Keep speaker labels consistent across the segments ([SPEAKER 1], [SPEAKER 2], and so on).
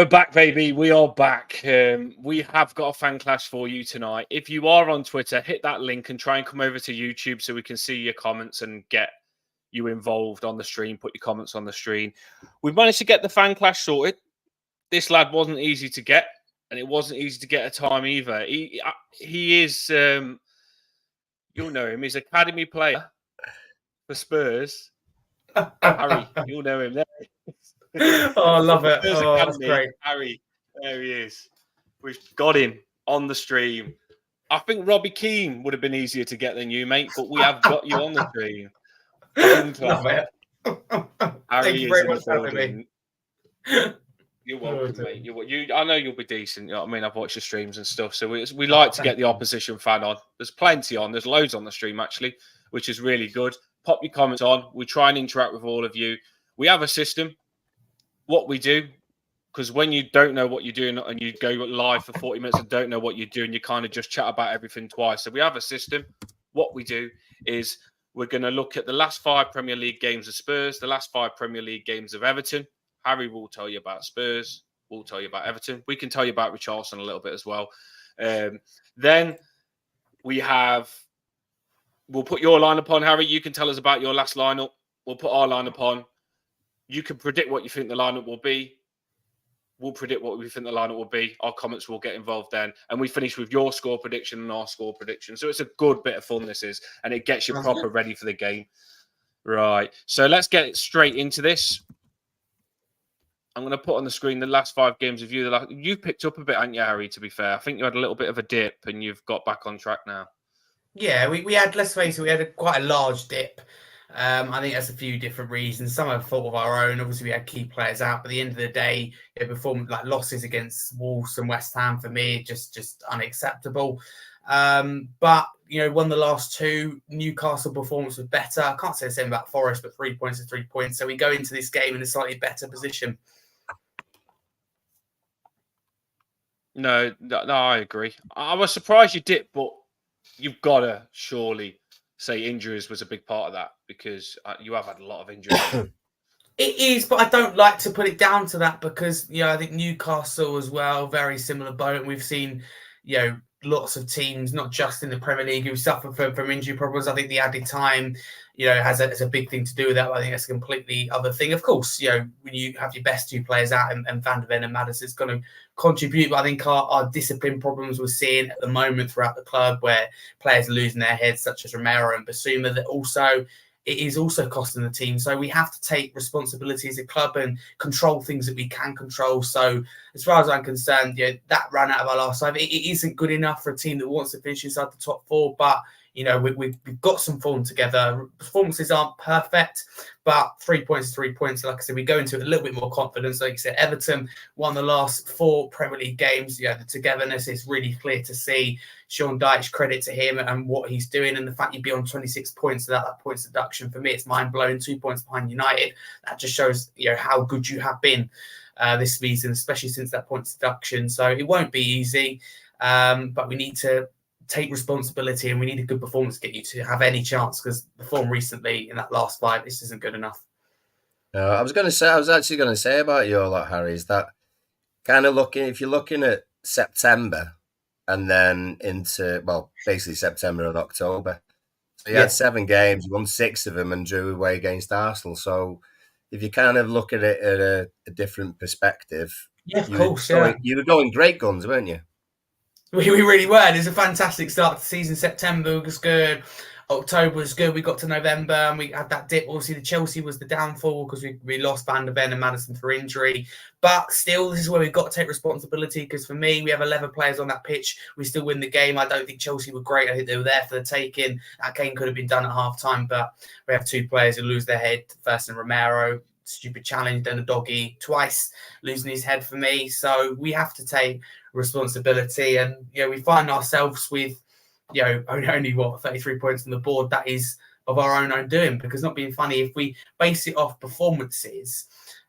[SPEAKER 1] We're back, baby. We are back. We have got a fan clash for you tonight. If you are on Twitter, hit that link and try and come over to YouTube so we can see your comments and get you involved on the stream. Put your comments on the stream. We've managed to get the fan clash sorted. This lad wasn't easy to get, and it wasn't easy to get a time either. He is, you'll know him. He's an academy player for Spurs. Harry, you'll know him there.
[SPEAKER 2] Oh, I love it. Oh, that's great.
[SPEAKER 1] Harry, there he is. We've got him on the stream. I think Robbie Keane would have been easier to get than you, mate, but we have got you on the stream.
[SPEAKER 2] Love it.
[SPEAKER 1] Harry,
[SPEAKER 2] thank you very much for having me.
[SPEAKER 1] You're welcome, mate. I know you'll be decent. You know what I mean? I've watched your streams and stuff, so we like to get the opposition fan on. There's plenty on. There's loads on the stream, actually, which is really good. Pop your comments on. We try and interact with all of you. We have a system. What we do, because when you don't know what you're doing and you go live for 40 minutes and don't know what you're doing, you kind of just chat about everything twice. So we have a system. What we do is we're going to look at the last 5 Premier League games of Spurs, the last 5 Premier League games of Everton. Harry will tell you about Spurs. We'll tell you about Everton. We can tell you about Richarlison a little bit as well. Then we'll put your lineup on, Harry. You can tell us about your last lineup. We'll put our lineup on. You can predict what you think the lineup will be. We'll predict what we think the lineup will be. Our comments will get involved then. And we finish with your score prediction and our score prediction. So it's a good bit of fun, this is. And it gets you proper ready for the game. Right. So let's get straight into this. I'm going to put on the screen the last 5 games of you. You've picked up a bit, haven't you, Harry, to be fair? I think you had a little bit of a dip and you've got back on track now. Yeah,
[SPEAKER 2] we had, let's face it, we had quite a large dip. I think that's a few different reasons. Some are fault of our own. Obviously, we had key players out. But at the end of the day, performed like losses against Wolves and West Ham for me, just unacceptable. But won the last 2. Newcastle performance was better. I can't say the same about Forest, but 3 points is 3 points. So we go into this game in a slightly better position.
[SPEAKER 1] No, I agree. I was surprised you dipped, but you've got to surely say injuries was a big part of that because you have had a lot of injuries.
[SPEAKER 2] It is, but I don't like to put it down to that because, I think Newcastle as well, very similar boat. We've seen, lots of teams, not just in the Premier League, who suffer from injury problems. I think the added time, has a big thing to do with that. I think that's a completely other thing. Of course, when you have your best 2 players out and Van der Ven and Maddison, it's going to contribute. But I think our discipline problems we're seeing at the moment throughout the club where players are losing their heads, such as Romero and Basuma, that also it is also costing the team. So we have to take responsibility as a club and control things that we can control. So as far as I'm concerned, that ran out of our last 5. It isn't good enough for a team that wants to finish inside the top 4. But, we've got some form together. Performances aren't perfect, but 3 points is 3 points. Like I said, we go into it a little bit more confidence. Like you said, Everton won the last 4 Premier League games. The togetherness is really clear to see. Sean Dyche, credit to him and what he's doing, and the fact you'd be on 26 points without that points deduction, for me, it's mind-blowing. 2 points behind United. That just shows, how good you have been this season, especially since that points deduction. So it won't be easy, but we need to take responsibility and we need a good performance to get you to have any chance, because the form recently in that last 5, this isn't good enough.
[SPEAKER 3] I was actually going to say about your lot, Harry, is that kind of if you're looking at September and then into, basically September and October. So you had 7 games, you won 6 of them and drew away against Arsenal. So if you kind of look at it at a different perspective, you were going great guns, weren't you?
[SPEAKER 2] We really were. It was a fantastic start to the season. September was good. October was good. We got to November and we had that dip. Obviously, the Chelsea was the downfall because we lost Van der Ven and Maddison for injury. But still, this is where we've got to take responsibility, because for me, we have 11 players on that pitch. We still win the game. I don't think Chelsea were great. I think they were there for the taking. That game could have been done at half-time, but we have 2 players who lose their head. First in Romero, stupid challenge, then a doggy twice, losing his head for me. So we have to take responsibility, and we find ourselves with only 33 points on the board. That is of our own doing, because, not being funny, if we base it off performances,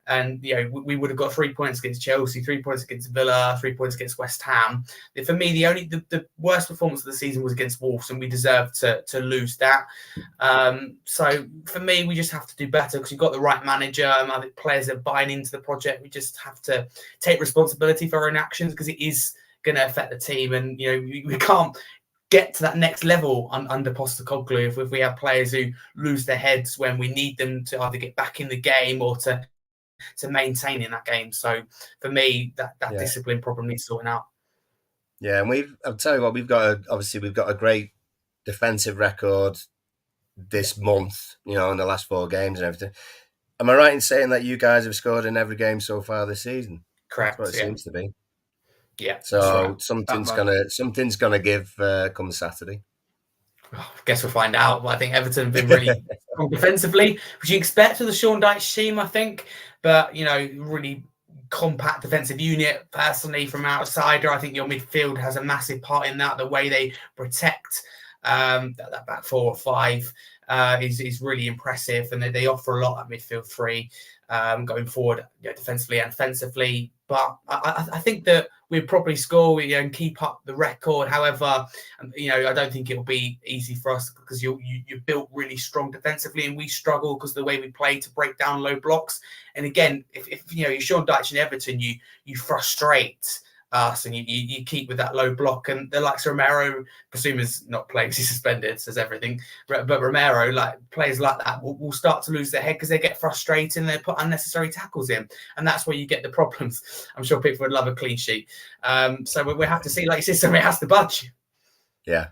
[SPEAKER 2] and we would have got 3 points against Chelsea, 3 points against Villa, 3 points against West Ham. For me, the worst performance of the season was against Wolves, and we deserved to lose that. So for me, we just have to do better because we've got the right manager. I think players are buying into the project. We just have to take responsibility for our own actions because it is going to affect the team, and we can't get to that next level under Postecoglou if we have players who lose their heads when we need them to either get back in the game or to maintain in that game. So for me, that discipline problem needs sorting out.
[SPEAKER 3] Yeah, and I'll tell you what, we've got a great defensive record this month, in the last 4 games and everything. Am I right in saying that you guys have scored in every game so far this season?
[SPEAKER 2] Correct.
[SPEAKER 3] That's what it seems to be.
[SPEAKER 2] Yeah.
[SPEAKER 3] So
[SPEAKER 2] right.
[SPEAKER 3] something's gonna give come Saturday.
[SPEAKER 2] I guess we'll find out. But I think Everton have been really strong defensively, which you expect with the Sean Dyche team, I think. But really compact defensive unit. Personally, from outsider, I think your midfield has a massive part in that. The way they protect that back 4 or 5 is really impressive, and they offer a lot at midfield 3 going forward, defensively and offensively. But I think that we'll probably score and keep up the record. However, I don't think it'll be easy for us because you're built really strong defensively, and we struggle because of the way we play to break down low blocks. And again, if you're Sean Dyche and Everton, you frustrate us and you keep with that low block, and the likes of Romero, Basuma's not playing because he's suspended, says everything, but Romero, like players like that will start to lose their head because they get frustrated and they put unnecessary tackles in, and that's where you get the problems. I'm sure people would love a clean sheet, so we have to see, like you said, somebody has to budge.
[SPEAKER 3] Yeah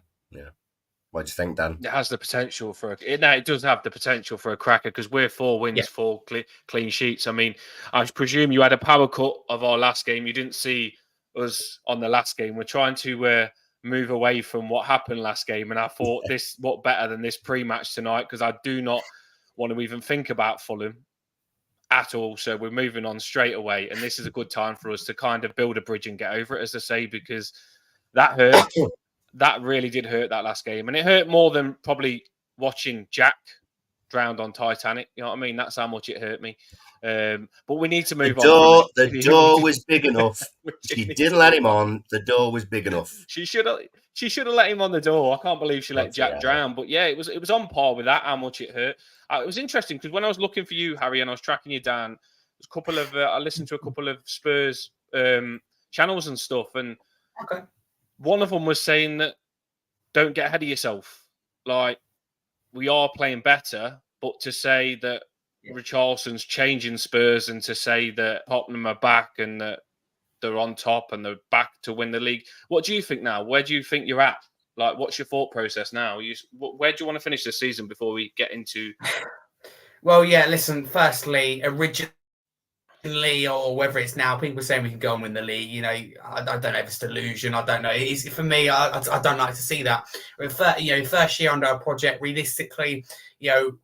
[SPEAKER 3] What do you think, Dan?
[SPEAKER 1] It has the potential for it does have the potential for a cracker because we're 4 wins, 4 clean sheets. I mean, I presume you had a power cut of our last game. You didn't see us on the last game. We're trying to move away from what happened last game, and I thought what better than this pre-match tonight, because I do not want to even think about Fulham at all. So we're moving on straight away, and this is a good time for us to kind of build a bridge and get over it, as I say, because that hurt. That really did hurt, that last game, and it hurt more than probably watching Jack drowned on Titanic. You know what I mean? That's how much it hurt me. But we need to move on.
[SPEAKER 3] The door was big enough. She didn't let him on. The door was big enough.
[SPEAKER 1] She should have let him on the door. I can't believe she let Jack drown. But yeah, it was on par with that, how much it hurt. It was interesting because when I was looking for you, Harry, and I was tracking you down, there's a couple of I listened to a couple of Spurs channels and stuff, and one of them was saying that don't get ahead of yourself. Like, we are playing better, but to say that Richarlison's changing Spurs and to say that Tottenham are back and that they're on top and they're back to win the league. What do you think now? Where do you think you're at? Like, what's your thought process now? Where do you want to finish this season before we get into...
[SPEAKER 2] Well, yeah, listen, firstly, originally, or whether it's now, people are saying we can go and win the league. I don't know if it's delusion. I don't know. For me, I don't like to see that. First year under our project, realistically,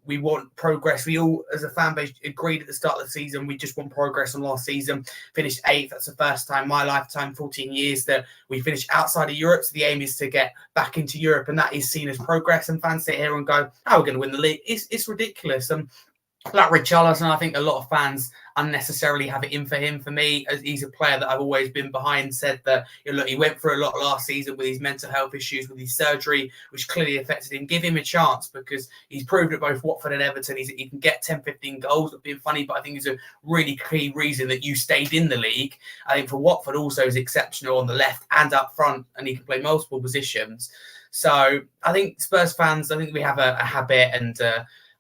[SPEAKER 2] we want progress. We all, as a fan base, agreed at the start of the season, we just want progress on last season. Finished 8th. That's the first time in my lifetime, 14 years, that we finished outside of Europe. So the aim is to get back into Europe, and that is seen as progress. And fans sit here and go, "Oh, we're going to win the league." It's ridiculous. And like Richarlison, I think a lot of fans unnecessarily have it in for him. For me, as he's a player that I've always been behind, said that look, he went through a lot last season with his mental health issues, with his surgery, which clearly affected him. Give him a chance, because he's proved at both Watford and Everton he can get 10, 15 goals. It's been funny, but I think it's a really key reason that you stayed in the league. I think for Watford also is exceptional on the left and up front, and he can play multiple positions. So I think Spurs fans, I think we have a habit and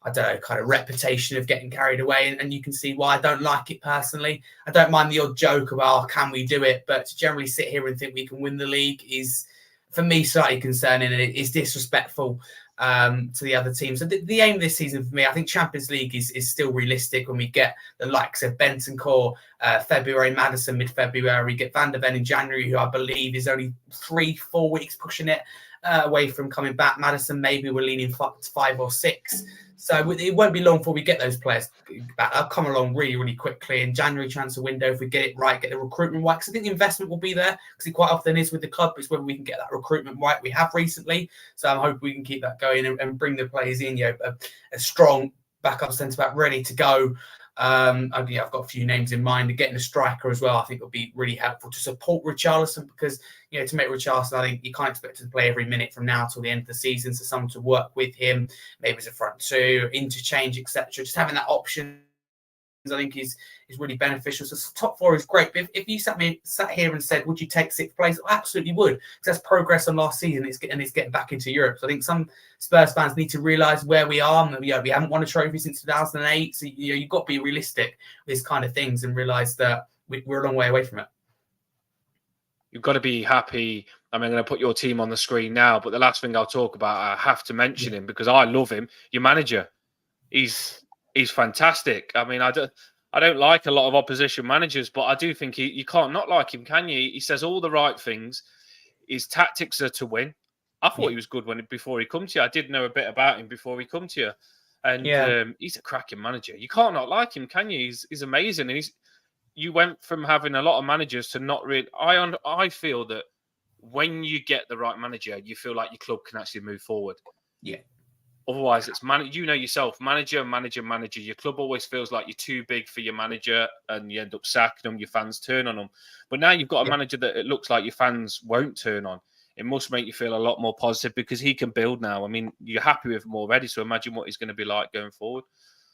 [SPEAKER 2] I don't know, kind of reputation of getting carried away, and you can see why I don't like it personally. I don't mind the odd joke about, can we do it? But to generally sit here and think we can win the league is, for me, slightly concerning, and it is disrespectful to the other teams. So the aim this season for me, I think Champions League is still realistic when we get the likes of Bentancur, February, Maddison mid-February, we get Van der Ven in January, who I believe is only 3-4 weeks pushing it away from coming back. Maddison, maybe we're leaning 5 or 6. So it won't be long before we get those players back. They'll come along really, really quickly. In January transfer window, if we get it right, get the recruitment right, because I think the investment will be there, because it quite often is with the club. It's whether we can get that recruitment right. We have recently, so I'm hoping we can keep that going and bring the players in. A strong backup centre back ready to go. I've got a few names in mind. Getting a striker as well, I think, will be really helpful to support Richarlison, because to make Richarlison, I think you can't expect him to play every minute from now till the end of the season. So someone to work with him, maybe as a front two, interchange, etc. Just having that option, I think, is really beneficial. So top four is great. But if you sat here and said, would you take sixth place? I absolutely would, because that's progress on last season. It's getting back into Europe. So I think some Spurs fans need to realise where we are. We haven't won a trophy since 2008. So you've got to be realistic with these kind of things and realise that we're a long way away from it.
[SPEAKER 1] You've got to be happy. I mean, I'm going to put your team on the screen now, but the last thing I'll talk about, I have to mention him because I love him. Your manager, he's fantastic. I mean, I don't like a lot of opposition managers, but I do think you can't not like him, can you? He says all the right things. His tactics are to win. I thought he was good before he come to you. I did know a bit about him before he come to you, and he's a cracking manager. You can't not like him, can you? He's amazing, and you went from having a lot of managers to not really. I feel that when you get the right manager, you feel like your club can actually move forward.
[SPEAKER 2] Yeah.
[SPEAKER 1] Otherwise, it's yourself, manager. Your club always feels like you're too big for your manager, and you end up sacking them. Your fans turn on them. But now you've got a manager that it looks like your fans won't turn on. It must make you feel a lot more positive because he can build now. I mean, you're happy with him already, so imagine what he's going to be like going forward.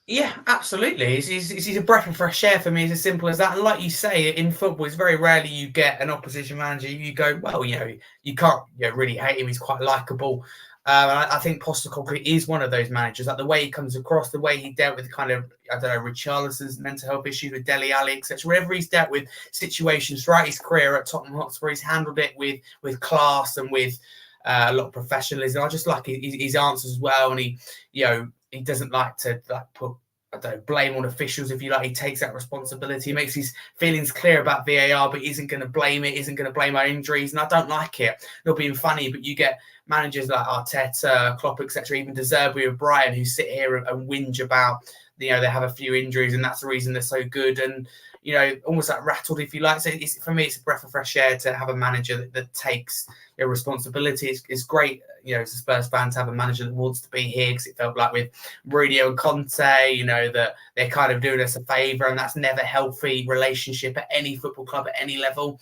[SPEAKER 2] Yeah, absolutely. He's a breath of fresh air for me. It's as simple as that. And like you say, in football, it's very rarely you get an opposition manager. You go, well, you can't really hate him. He's quite likable. I think Postecoglou is one of those managers. Like the way he comes across, the way he dealt with kind of, Richarlison's mental health issues with Dele Alli, etc. Wherever he's dealt with situations throughout his career at Tottenham Hotspur, he's handled it with class and with a lot of professionalism. I just like his answers as well, and he doesn't like to put blame on officials. If you like, he takes that responsibility. He makes his feelings clear about VAR, but isn't going to blame it. Isn't going to blame our injuries, and I don't like it. Not being funny, but you get managers like Arteta, Klopp, etc., even De Zerbi and Brian, who sit here and whinge about they have a few injuries and that's the reason they're so good, and almost like rattled, if you like. So for me, it's a breath of fresh air to have a manager that takes responsibility. It's great, as a Spurs fan, to have a manager that wants to be here, because it felt like with Mourinho and Conte, that they're kind of doing us a favour, and that's never a healthy relationship at any football club at any level.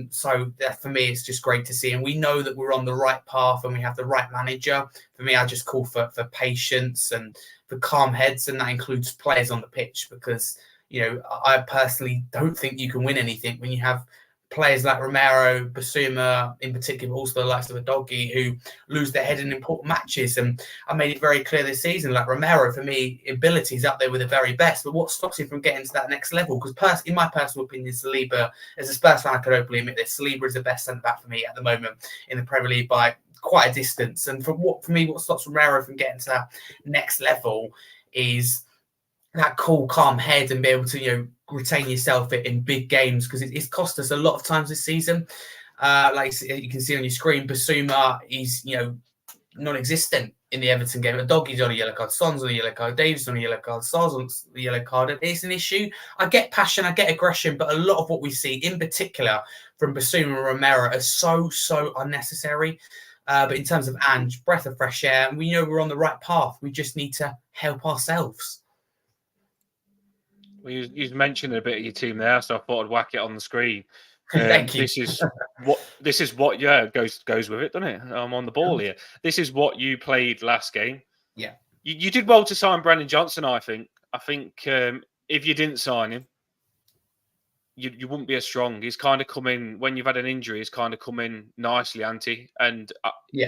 [SPEAKER 2] So for me, it's just great to see, and we know that we're on the right path and we have the right manager. For me, I just call for patience and for calm heads, and that includes players on the pitch, because I personally don't think you can win anything when you have players like Romero, Basuma in particular, also the likes of a Doggy, who lose their head in important matches. And I made it very clear this season, like Romero, for me, ability is up there with the very best, but what stops him from getting to that next level? Because in my personal opinion, Saliba, as a Spurs fan, I could openly admit this, Saliba is the best centre-back for me at the moment in the Premier League by quite a distance. And for me, what stops Romero from getting to that next level is that cool, calm head and be able to, retain yourself in big games, because it's cost us a lot of times this season. Like you can see on your screen, Basuma is, non-existent in the Everton game. Doggy's on a yellow card, Son's on a yellow card, Davis on a yellow card, Sar's on the yellow card. It's an issue. I get passion, I get aggression, but a lot of what we see, in particular from Basuma and Romero, are so unnecessary. But in terms of Ange, breath of fresh air, and we know we're on the right path. We just need to help ourselves.
[SPEAKER 1] Well, you mentioned a bit of your team there, so I thought I'd whack it on the screen.
[SPEAKER 2] Thank you.
[SPEAKER 1] This is what goes with it, doesn't it? I'm on the ball here. This is what you played last game.
[SPEAKER 2] Yeah,
[SPEAKER 1] you did well to sign Brennan Johnson. I think if you didn't sign him, you wouldn't be as strong. He's kind of come in when you've had an injury. He's kind of come in nicely, Ante. And do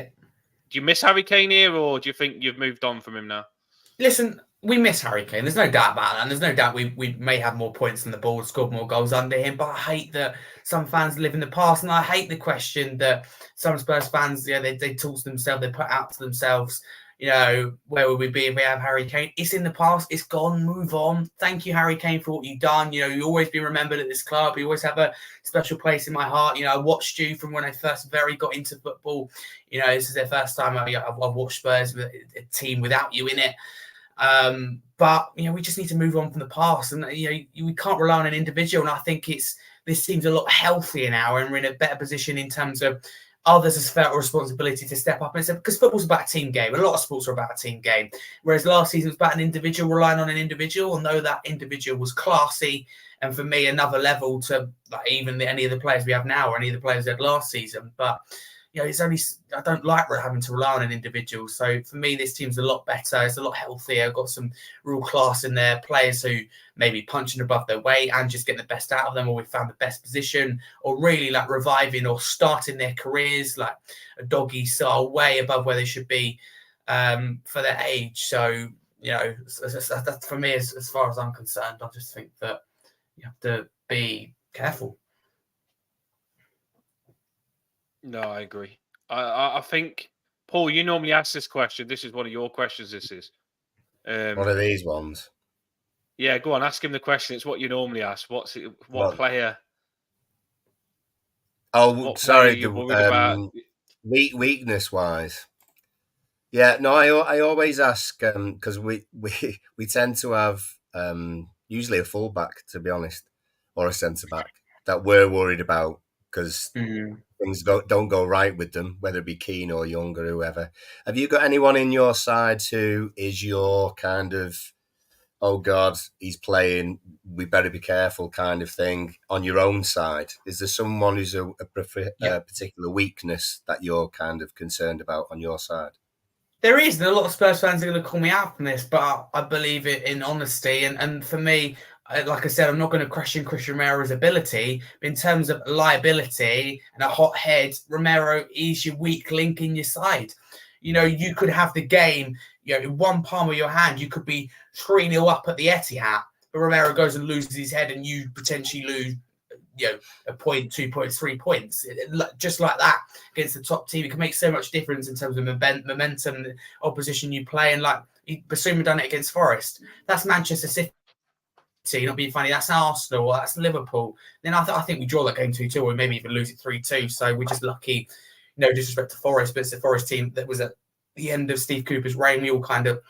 [SPEAKER 1] you miss Harry Kane here, or do you think you've moved on from him now?
[SPEAKER 2] Listen, we miss Harry Kane. There's no doubt about that. And there's no doubt we may have more points than the ball, scored more goals under him. But I hate that some fans live in the past. And I hate the question that some Spurs fans, they talk to themselves, they put out to themselves, where would we be if we have Harry Kane? It's in the past. It's gone. Move on. Thank you, Harry Kane, for what you've done. You always be remembered at this club. You always have a special place in my heart. I watched you from when I first got into football. This is the first time I've watched Spurs with a team without you in it. But we just need to move on from the past, and we can't rely on an individual. And I think this seems a lot healthier now, and we're in a better position in terms of others has felt a responsibility to step up and say, because football's about a team game. A lot of sports are about a team game. Whereas last season was about an individual, relying on an individual, and though that individual was classy, and for me, another level to like even any of the players we have now or any of the players we had last season. But it's only, I don't like having to rely on an individual. So for me, this team's a lot better. It's a lot healthier. Got some real class in there. Players who maybe punching above their weight and just getting the best out of them, or we found the best position, or really like reviving or starting their careers like a doggy style way above where they should be for their age. So that's for me as far as I'm concerned. I just think that you have to be careful.
[SPEAKER 1] No, I agree. I think, Paul, you normally ask this question. This is one of your questions. This is.
[SPEAKER 3] What are these ones?
[SPEAKER 1] Yeah, go on. Ask him the question. It's what you normally ask. What player?
[SPEAKER 3] Oh,
[SPEAKER 1] what
[SPEAKER 3] sorry.
[SPEAKER 1] Player you're worried about?
[SPEAKER 3] Weakness wise. Yeah, no. I always ask because we tend to have usually a fullback, to be honest, or a centre back that we're worried about because things don't go right with them, whether it be Keane or Young or whoever. Have you got anyone in your side who is your kind of, oh God, he's playing, we better be careful kind of thing on your own side? Is there someone who's a particular weakness that you're kind of concerned about on your side?
[SPEAKER 2] There is, and a lot of Spurs fans are going to call me out from this, but I believe it in honesty. And for me, like I said, I'm not going to question Christian Romero's ability. But in terms of liability and a hot head, Romero is your weak link in your side. You could have the game, in one palm of your hand, you could be 3-0 up at the Etihad, but Romero goes and loses his head and you potentially lose, a point, 2 points, 3 points. Just like that against the top team. It can make so much difference in terms of momentum, the opposition you play. And like Basuma done it against Forest. That's Manchester City. Not being funny, that's Arsenal, or that's Liverpool. Then I think we draw that game 2-2, or maybe even lose it 3-2. So we're just lucky. No disrespect to Forest, but it's a Forest team that was at the end of Steve Cooper's reign. We all kind of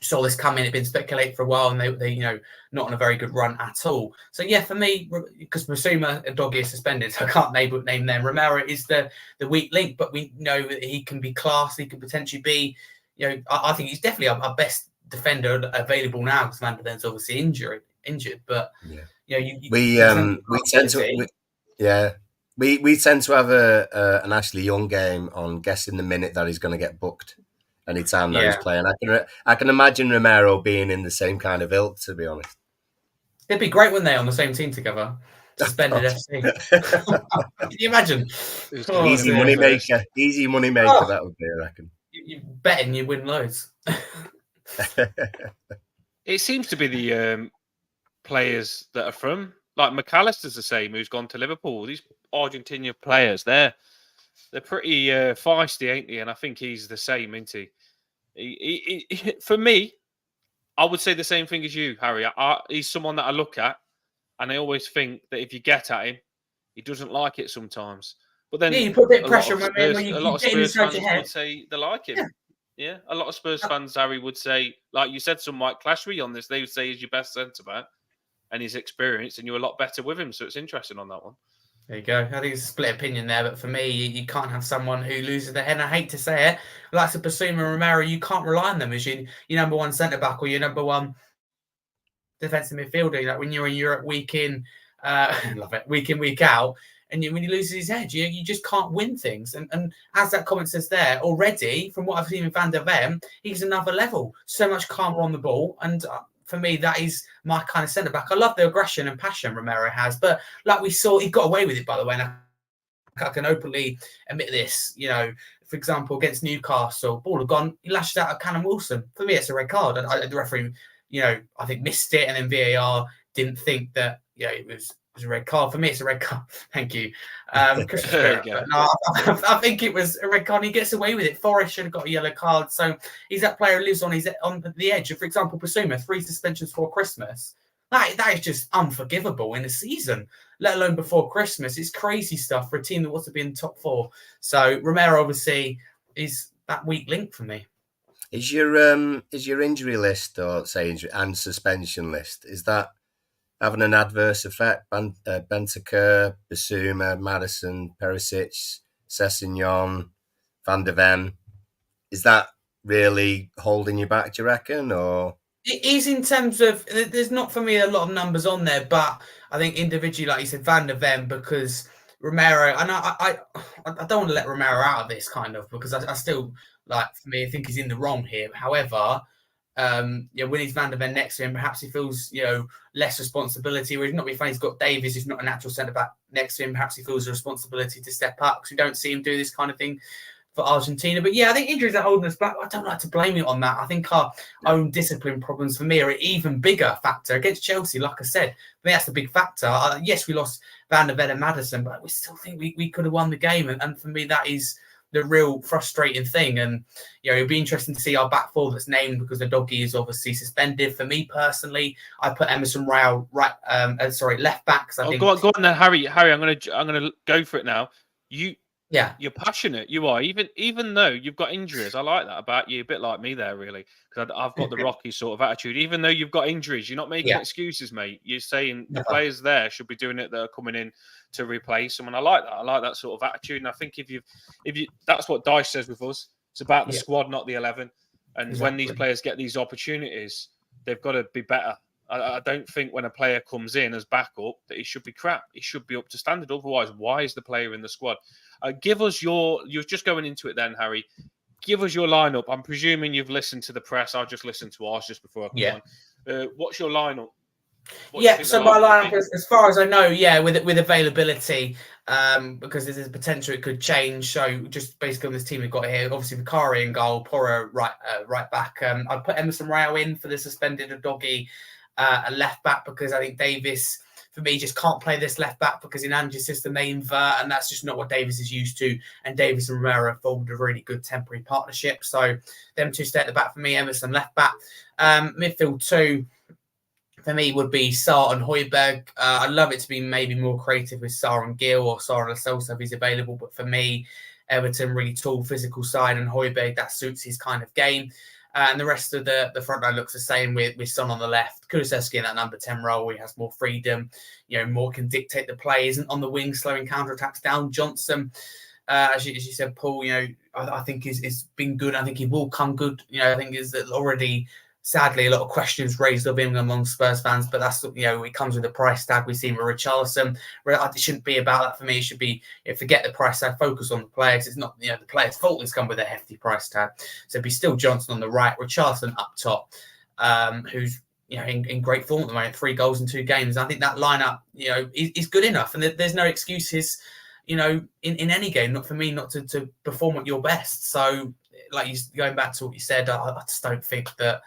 [SPEAKER 2] saw this coming. It'd been speculated for a while, and they not on a very good run at all. So yeah, for me, because Basuma and Doggy are suspended, so I can't name them. Romero is the weak link, but we know that he can be class. He can potentially be, I think he's definitely our best defender available now because Van der Ven's obviously injured. But we
[SPEAKER 3] tend to have an Ashley Young game on guessing the minute that he's going to get booked. Anytime that he's playing, I can imagine Romero being in the same kind of ilk. To be honest,
[SPEAKER 2] it'd be great when they're on the same team together. Suspended FC. Can you imagine?
[SPEAKER 3] Easy money maker. That would be, I reckon.
[SPEAKER 2] You betting you win loads.
[SPEAKER 1] It seems to be the players that are from, like McAllister's the same, who's gone to Liverpool. These Argentina players, they're pretty feisty, ain't they? And I think he's the same, isn't he? For me, I would say the same thing as you, Harry. He's someone that I look at, and I always think that if you get at him, he doesn't like it sometimes. But then
[SPEAKER 2] you put a bit of pressure on him when
[SPEAKER 1] a lot of Spurs fans would say they like him. Yeah, a lot of Spurs fans, Harry, would say, like you said, some might clash with you on this. They would say he's your best centre-back and his experience, and you're a lot better with him. So it's interesting on that one.
[SPEAKER 2] There you go. I think it's a split opinion there, but for me, you can't have someone who loses their head. And I hate to say it, like Basuma and Romero, you can't rely on them as your number one centre back or your number one defensive midfielder. Like when you're in Europe week in, love it, week in, week out, and when he loses his head, you just can't win things. And as that comment says there, already from what I've seen in Van der Ven, he's another level, so much calmer on the ball. And for me, that is my kind of centre-back. I love the aggression and passion Romero has, but like we saw, he got away with it, by the way, and I can openly admit this, for example, against Newcastle, ball had gone, he lashed out at Callum Wilson. For me, it's a red card. The referee, I think missed it, and then VAR didn't think that, it was a red card. For me, it's a red card. Thank you. No, I think it was a red card. He gets away with it. Forrest should have got a yellow card. So he's that player who lives on the edge. For example, Basuma, 3 suspensions for Christmas. That is just unforgivable in a season, let alone before Christmas. It's crazy stuff for a team that wants to be in the top 4. So Romero obviously is that weak link for me.
[SPEAKER 3] Is your injury list, or say injury and suspension list, is that having an adverse effect? Bentancur, Basuma, Maddison, Perisic, Sessegnon, Van de Ven. Is that really holding you back, do you reckon? Or
[SPEAKER 2] it is, in terms of, there's not for me a lot of numbers on there, but I think individually, like you said, Van de Ven, because Romero, and I don't want to let Romero out of this kind of, because I still, like, for me, I think he's in the wrong here. However, when he's Van de Ven next to him, perhaps he feels, less responsibility. Where he's not being funny, he's got Davies, who's not a natural centre back next to him. Perhaps he feels a responsibility to step up, because we don't see him do this kind of thing for Argentina. But yeah, I think injuries are holding us back. I don't like to blame it on that. I think our own discipline problems for me are an even bigger factor against Chelsea. Like I said, I think that's the big factor. Yes, we lost Van de Ven and Maddison, but we still think we could have won the game. And for me, that is the real frustrating thing. And it'll be interesting to see our back four that's named, because the doggy is obviously suspended. For me personally, I put Emerson Royal left back. I think.
[SPEAKER 1] Go on then, Harry. I'm gonna go for it now. You're passionate. You are, even though you've got injuries. I like that about you. A bit like me there, really, because I've got the Rocky sort of attitude. Even though you've got injuries, you're not making excuses, mate. You're saying the players there should be doing it that are coming in to replace them, and I like that. I like that sort of attitude. And I think if you, that's what Dyche says with us. It's about the squad, not the 11. And when these players get these opportunities, they've got to be better. I don't think when a player comes in as backup that he should be crap. He should be up to standard. Otherwise, why is the player in the squad? Give us you're just going into it then, Harry. Give us your lineup. I'm presuming you've listened to the press. I just listened to ours just before I come on. What's your lineup?
[SPEAKER 2] So my lineup, as far as I know, with availability, because there's a potential it could change. So just basically on this team we've got here, obviously Vicari in goal, Porro right back. I put Emerson Royal in for the suspended doggy, a left back, because I think Davis, for me, just can't play this left back, because in Ange's system they invert, and that's just not what Davis is used to. And Davis and Romero formed a really good temporary partnership. So them two stay at the back for me. Emerson left back. Midfield two for me would be Sarr and Højbjerg. I'd love it to be maybe more creative with Sarr and Gill, or Sarr and Celso if he's available. But for me, Everton, really tall, physical side, and Højbjerg, that suits his kind of game. And the rest of the front line looks the same with Son on the left. Kulusevski in that number 10 role, he has more freedom, more can dictate the play, isn't on the wing, slowing counterattacks down. Johnson, as you said, Paul, I think is been good. I think he will come good. I think is already, sadly, a lot of questions raised of him among Spurs fans, but that's, it comes with a price tag. We've seen with Richarlison. It shouldn't be about that for me. It should be, forget the price tag, focus on the players. It's not, the players' fault it's come with a hefty price tag. So it'd be still Johnson on the right, Richarlison up top, who's, in great form at the moment, 3 goals in 2 games. I think that lineup, is good enough. And there's no excuses, in any game, not for me, not to perform at your best. So, like, going back to what you said, I just don't think that,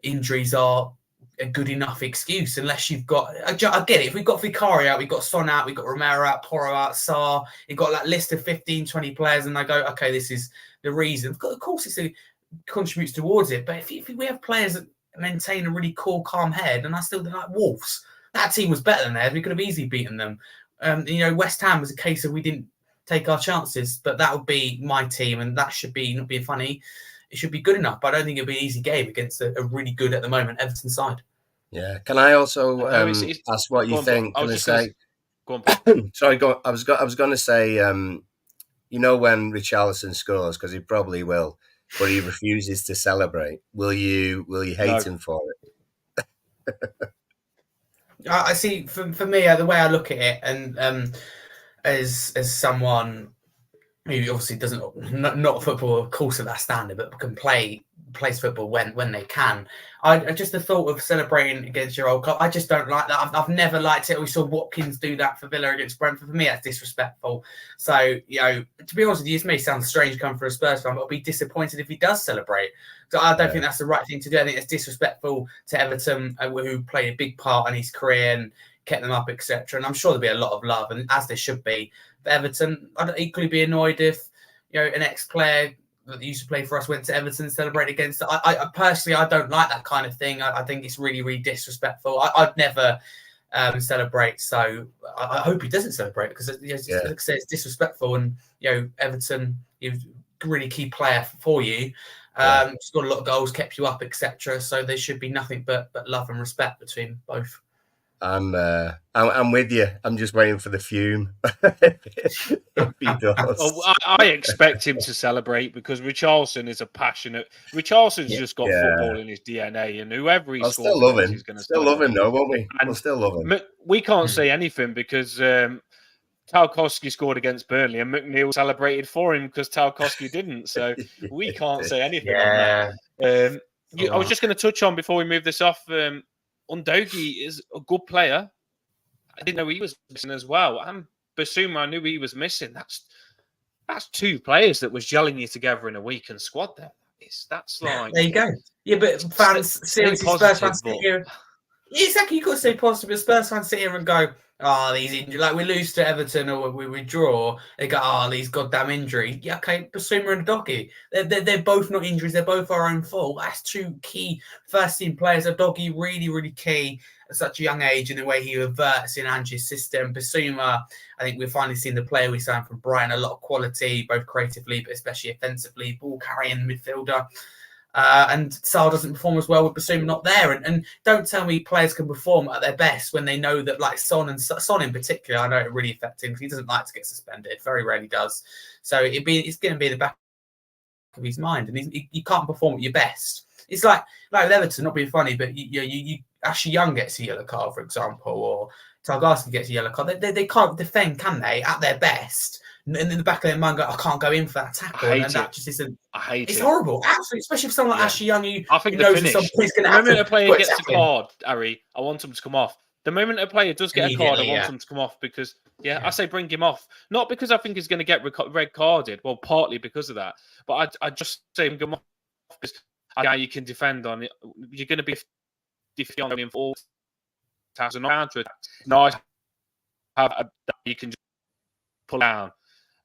[SPEAKER 2] injuries are a good enough excuse, unless you've got, I get it, if we've got Vicari out, we've got Son out, we've got Romero out, Porro out, Sarr, you've got that list of 15, 20 players, and I go, okay, this is the reason. Of course, it contributes towards it, but if we have players that maintain a really cool, calm head, and I still like Wolves, that team was better than theirs, we could have easily beaten them. West Ham was a case of we didn't take our chances, but that would be my team, and that should be, not being funny, it should be good enough. But I don't think it'll be an easy game against a really good, at the moment, Everton side.
[SPEAKER 3] Yeah. Can I also ask what you think? Can I say?
[SPEAKER 1] Go on.
[SPEAKER 3] Sorry, go on. I was going to say, when Richarlison scores, because he probably will, but he refuses to celebrate. Will you hate him for it?
[SPEAKER 2] I see. For me, the way I look at it, and as someone who obviously doesn't, not football, of course, at that standard, but can plays football when they can. I just the thought of celebrating against your old club, I just don't like that. I've never liked it. We saw Watkins do that for Villa against Brentford. For me, that's disrespectful. So, to be honest with you, this may sound strange coming from a Spurs fan, but I'll be disappointed if he does celebrate. So I don't think that's the right thing to do. I think it's disrespectful to Everton, who played a big part in his career and kept them up, etc. And I'm sure there'll be a lot of love, and as there should be. For Everton, I'd equally be annoyed if an ex-player that used to play for us went to Everton and celebrated against it. I personally, I don't like that kind of thing. I think it's really, really disrespectful. I'd never celebrate. So I hope he doesn't celebrate, because like I say, it's disrespectful. And Everton, he's a really key player for you. Scored a lot of goals, kept you up, etc. So there should be nothing but love and respect between both.
[SPEAKER 3] I'm with you. I'm just waiting for the fume. If he does.
[SPEAKER 1] Oh, I expect him to celebrate because Richarlison is a passionate. Richarlison's just got football in his DNA, and whoever he
[SPEAKER 3] I'll
[SPEAKER 1] scores
[SPEAKER 3] still love
[SPEAKER 1] against,
[SPEAKER 3] him.
[SPEAKER 1] he's going to
[SPEAKER 3] Still love him, though, won't we?
[SPEAKER 1] And
[SPEAKER 3] we'll still love him.
[SPEAKER 1] We can't say anything because Tarkowski scored against Burnley, and McNeil celebrated for him because Tarkowski didn't. So we can't say anything on that. I was just going to touch on before we move this off. Undogi is a good player. I didn't know he was missing as well. And Basuma, I knew he was missing. That's two players that was gelling you together in a weekend squad. That's like
[SPEAKER 2] there you go. Yeah, but fans, seriously, Spurs fans sit here. Exactly, you got to stay positive. But Spurs fans sit here and go, "Oh, these injuries." Like we lose to Everton or we draw, they go, "Oh, these goddamn injury." Yeah, okay, Basuma and Doggy, they're both not injuries. They're both our own fault. That's two key first team players. A Doggy really, really key at such a young age in the way he reverts in Ange's system. Basuma, I think we've finally seen the player we signed from Brighton. A lot of quality, both creatively but especially offensively. Ball carrying midfielder. And Sal doesn't perform as well with Basuma not there. And don't tell me players can perform at their best when they know that, like Son in particular, I know it really affects him because he doesn't like to get suspended. Very rarely does. So it's going to be the back of his mind, and you can't perform at your best. It's like with Everton, not being funny, but you Ashley Young gets a yellow card, for example, or Tarkowski gets a yellow card. They can't defend, can they, at their best? And in the back of their mind, go, I can't go in for that tackle. And that just isn't.
[SPEAKER 1] I hate it.
[SPEAKER 2] It's horrible. Absolutely. Especially for someone like Ashley Young,
[SPEAKER 1] I think
[SPEAKER 2] knows at some point he's going to have to.
[SPEAKER 1] The moment a player gets a card, Harry, I want him to come off. The moment a player does get a card, I want him to come off because, I say bring him off. Not because I think he's going to get red carded. Well, partly because of that. But I just say bring him off because you can defend on it. You're going to be defending in all times and counter attacks. Nice that you can just pull down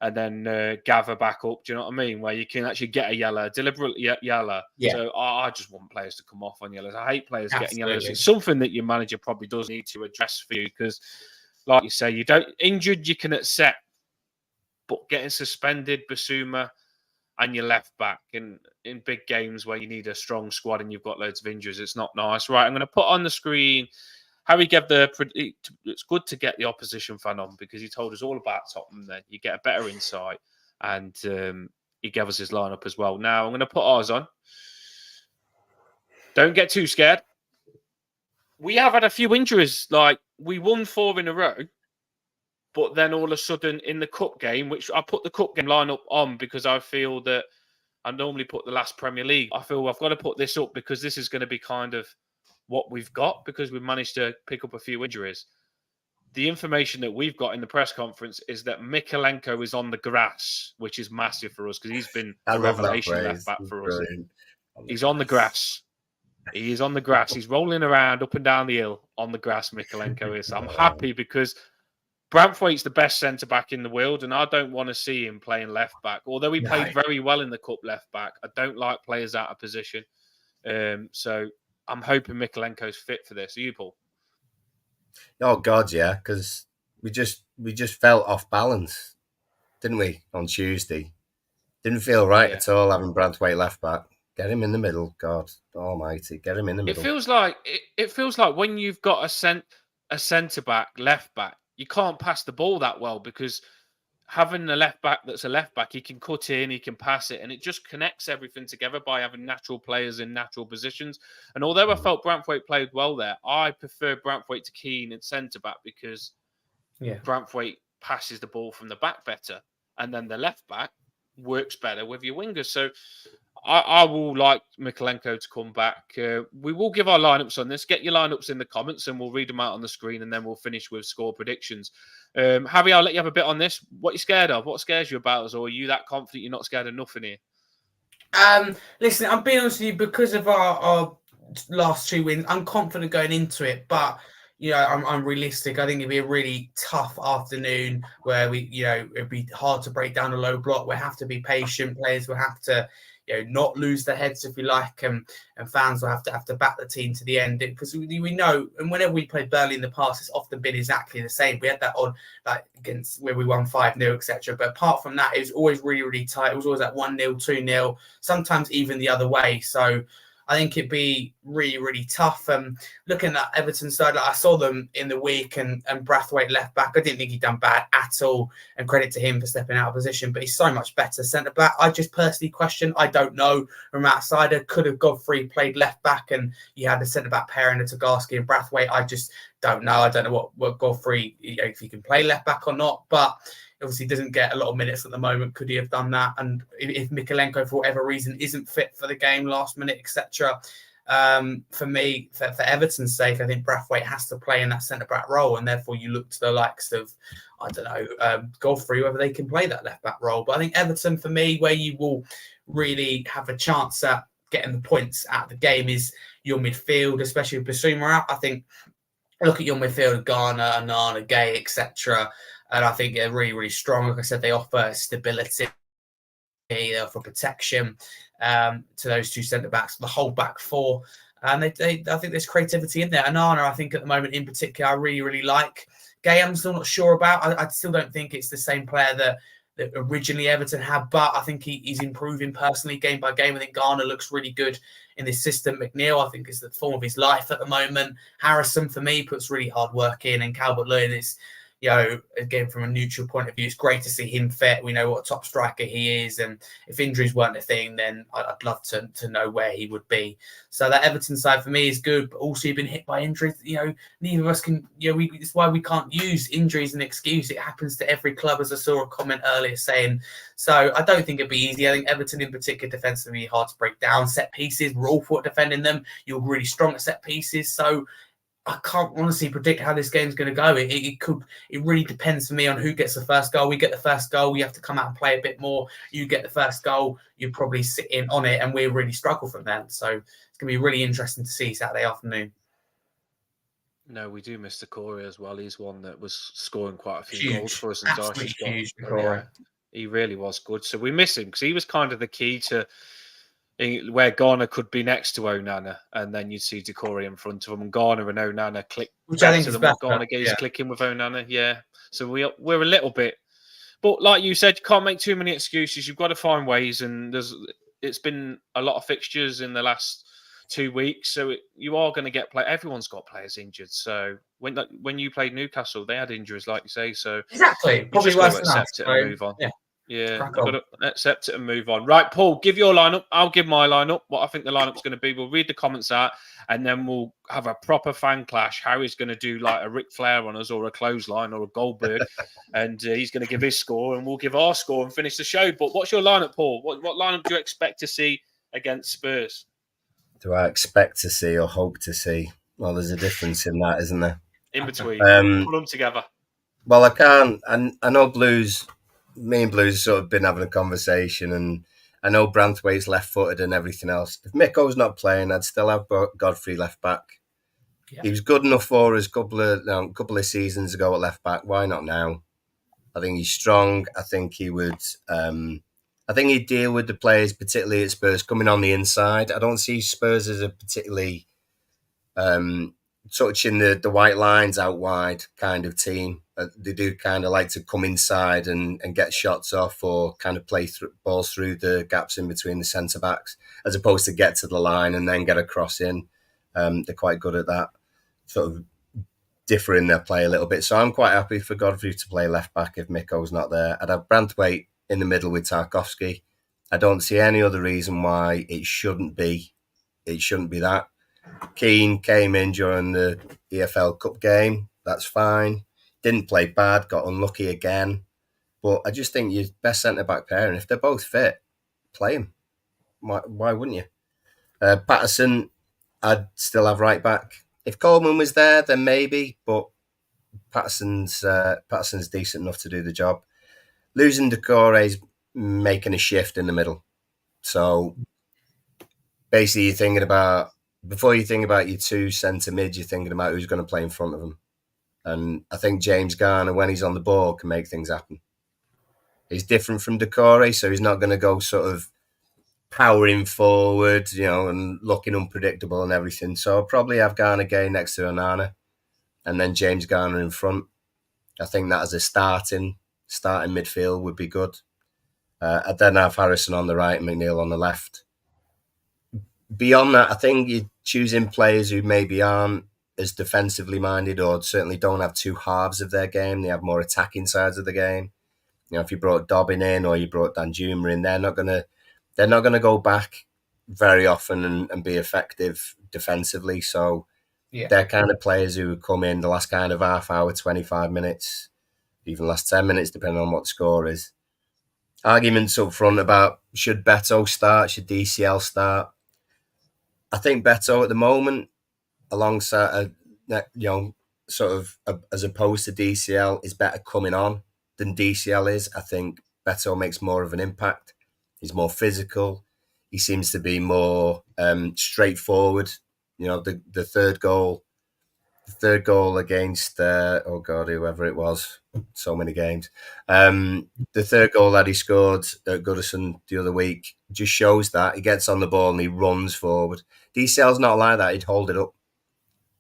[SPEAKER 1] and then gather back up. Do you know what I mean? Where you can actually get a yellow, deliberately yellow. Yeah. So I just want players to come off on yellows. I hate players getting yellows. It's something that your manager probably does need to address for you because, like you say, you don't injured you can accept, but getting suspended, Basuma, and your left back in big games where you need a strong squad and you've got loads of injuries, it's not nice. Right, I'm going to put on the screen. Harry gave it's good to get the opposition fan on because he told us all about Tottenham. Then you get a better insight, and he gave us his lineup as well. Now I'm going to put ours on. Don't get too scared. We have had a few injuries. Like we won 4 in a row, but then all of a sudden in the cup game, which I put the cup game lineup on because I feel that I normally put the last Premier League. I feel I've got to put this up because this is going to be kind of what we've got because we've managed to pick up a few injuries. The information that we've got in the press conference is that Mykolenko is on the grass, which is massive for us because he's been a revelation left back for us. He's on the grass. He is on the grass. He's rolling around up and down the hill on the grass, Mykolenko is. I'm happy because Branthwaite's the best centre-back in the world, and I don't want to see him playing left-back. Although he played very well in the Cup left-back, I don't like players out of position. So I'm hoping Mykolenko's fit for this. Are you, Paul?
[SPEAKER 3] Oh God, yeah, because we just felt off balance, didn't we, on Tuesday? Didn't feel right at all having Branthwaite left back. Get him in the middle, God Almighty, get him in the middle.
[SPEAKER 1] It feels like when you've got a centre back, left back, you can't pass the ball that well because having a left back that's a left back, he can cut in, he can pass it, and it just connects everything together by having natural players in natural positions. And although I felt Branthwaite played well there, I prefer Branthwaite to Keane at centre back because Branthwaite passes the ball from the back better, and then the left back works better with your wingers. So I will like Mykolenko to come back. We will give our lineups on this. Get your lineups in the comments and we'll read them out on the screen and then we'll finish with score predictions. Harry, I'll let you have a bit on this. What are you scared of? What scares you about us? Or are you that confident you're not scared of nothing here?
[SPEAKER 2] Listen, I'm being honest with you, because of our last 2 wins, I'm confident going into it, but I'm realistic. I think it'd be a really tough afternoon where it'd be hard to break down a low block. We have to be patient. Players will have to not lose their heads, if you like, and fans will have to back the team to the end because we know. And whenever we played Burnley in the past, it's often been exactly the same. We had that on against where we won 5-0, etc. But apart from that, it was always really, really tight. It was always at 1-0, 2-0, sometimes even the other way. So I think it'd be really, really tough. Looking at Everton side, like I saw them in the week, and Brathwaite left back. I didn't think he'd done bad at all, and credit to him for stepping out of position. But he's so much better centre back. I just personally question. I don't know from outsider. Could have Godfrey played left back, and you had the centre back pairing of Togarski and Brathwaite. I just don't know. I don't know what Godfrey, if he can play left back or not, but obviously doesn't get a lot of minutes at the moment. Could he have done that? And if Mikalenko, for whatever reason, isn't fit for the game last minute, etc., for me, for Everton's sake, I think Brathwaite has to play in that centre-back role, and therefore you look to the likes of, I don't know, Godfrey, whether they can play that left-back role. But I think Everton, for me, where you will really have a chance at getting the points out of the game is your midfield, especially with Basuma out. I think, look at your midfield, Garner, Nana, Gay, etc., and I think they're really, really strong. Like I said, they offer stability, they offer protection to those two centre-backs, the whole back four. And I think there's creativity in there. Anana, I think at the moment in particular, I really, really like. Gay, I'm still not sure about. I still don't think it's the same player that originally Everton had, but I think he's improving personally game by game. I think Garner looks really good in this system. McNeil, I think, is the form of his life at the moment. Harrison, for me, puts really hard work in, and Calvert-Lewin is, again, from a neutral point of view, it's great to see him fit. We know what a top striker he is, and if injuries weren't a thing, then I'd love to know where he would be. So that Everton side for me is good, but also you've been hit by injuries. Neither of us can. It's why we can't use injuries as an excuse. It happens to every club, as I saw a comment earlier saying. So I don't think it'd be easy. I think Everton in particular defensively hard to break down. Set pieces, we're awful at defending them. You're really strong at set pieces, so I can't honestly predict how this game's going to go. It really depends for me on who gets the first goal. We get the first goal, we have to come out and play a bit more. You get the first goal, you probably sit in on it, and we really struggle from then. So it's going to be really interesting to see Saturday afternoon.
[SPEAKER 1] No, we do miss Decore as well. He's one that was scoring quite a few goals for us. And
[SPEAKER 2] Absolutely huge,
[SPEAKER 1] he really was good. So we miss him because he was kind of the key to where Garner could be next to Onana, and then you'd see Decore in front of him, and Garner and Onana click better than what Garner is clicking with Onana. Yeah, so we're a little bit, but like you said, you can't make too many excuses. You've got to find ways, and it's been a lot of fixtures in the last 2 weeks, so you are going to get everyone's got players injured. So when you played Newcastle, they had injuries, like you say. So
[SPEAKER 2] exactly, probably
[SPEAKER 1] worse than accept it and move on. Yeah, you've got to accept it and move on. Right, Paul, give your lineup. I'll give my lineup, what I think the lineup's going to be. We'll read the comments out, and then we'll have a proper fan clash. Harry's going to do like a Ric Flair on us, or a clothesline, or a Goldberg, and he's going to give his score, and we'll give our score and finish the show. But what's your lineup, Paul? What lineup do you expect to see against Spurs?
[SPEAKER 3] Do I expect to see or hope to see? Well, there's a difference in that, isn't there?
[SPEAKER 1] In between. Put them together.
[SPEAKER 3] Well, I can't. I know Blues... Me and Blues have sort of been having a conversation, and I know Branthwaite's left-footed and everything else. If Miko's not playing, I'd still have Godfrey left back. Yeah. He was good enough for us a couple of seasons ago at left back. Why not now? I think he's strong. I think he would. I think he'd deal with the players, particularly at Spurs, coming on the inside. I don't see Spurs as a particularly touching the white lines out wide kind of team. They do kind of like to come inside and get shots off, or kind of play balls through the gaps in between the centre backs, as opposed to get to the line and then get a cross in. They're quite good at that, sort of differing their play a little bit. So I'm quite happy for Godfrey to play left back if Miko's not there. I'd have Branthwaite in the middle with Tarkowski. I don't see any other reason why it shouldn't be that. Keane came in during the EFL Cup game. That's fine. Didn't play bad, got unlucky again. But I just think your best centre-back pairing, if they're both fit, play them. Why wouldn't you? Patterson, I'd still have right back. If Coleman was there, then maybe, but Patterson's decent enough to do the job. Losing Decore's making a shift in the middle. So basically you're thinking about, before you think about your two centre mids, you're thinking about who's going to play in front of them. And I think James Garner, when he's on the ball, can make things happen. He's different from Decore, so he's not going to go sort of powering forward, and looking unpredictable and everything. So I'll probably have Garner Gay next to Onana, and then James Garner in front. I think that as a starting midfield would be good. I'd then have Harrison on the right and McNeil on the left. beyond that, I think you're choosing players who maybe aren't as defensively minded, or certainly don't have two halves of their game. They have more attacking sides of the game. You know, if you brought Dobbin in or you brought Danjuma in, they're not gonna go back very often and be effective defensively. So they're kind of players who come in the last kind of half hour, 25 minutes, even last 10 minutes, depending on what the score is. Arguments up front about should Beto start, should DCL start. I think Beto at the moment, alongside, sort of as opposed to DCL, is better coming on than DCL is. I think Beto makes more of an impact. He's more physical. He seems to be more straightforward. You know, the third goal against whoever it was, so many games. The third goal that he scored at Goodison the other week just shows that he gets on the ball and he runs forward. DCL's not like that. He'd hold it up.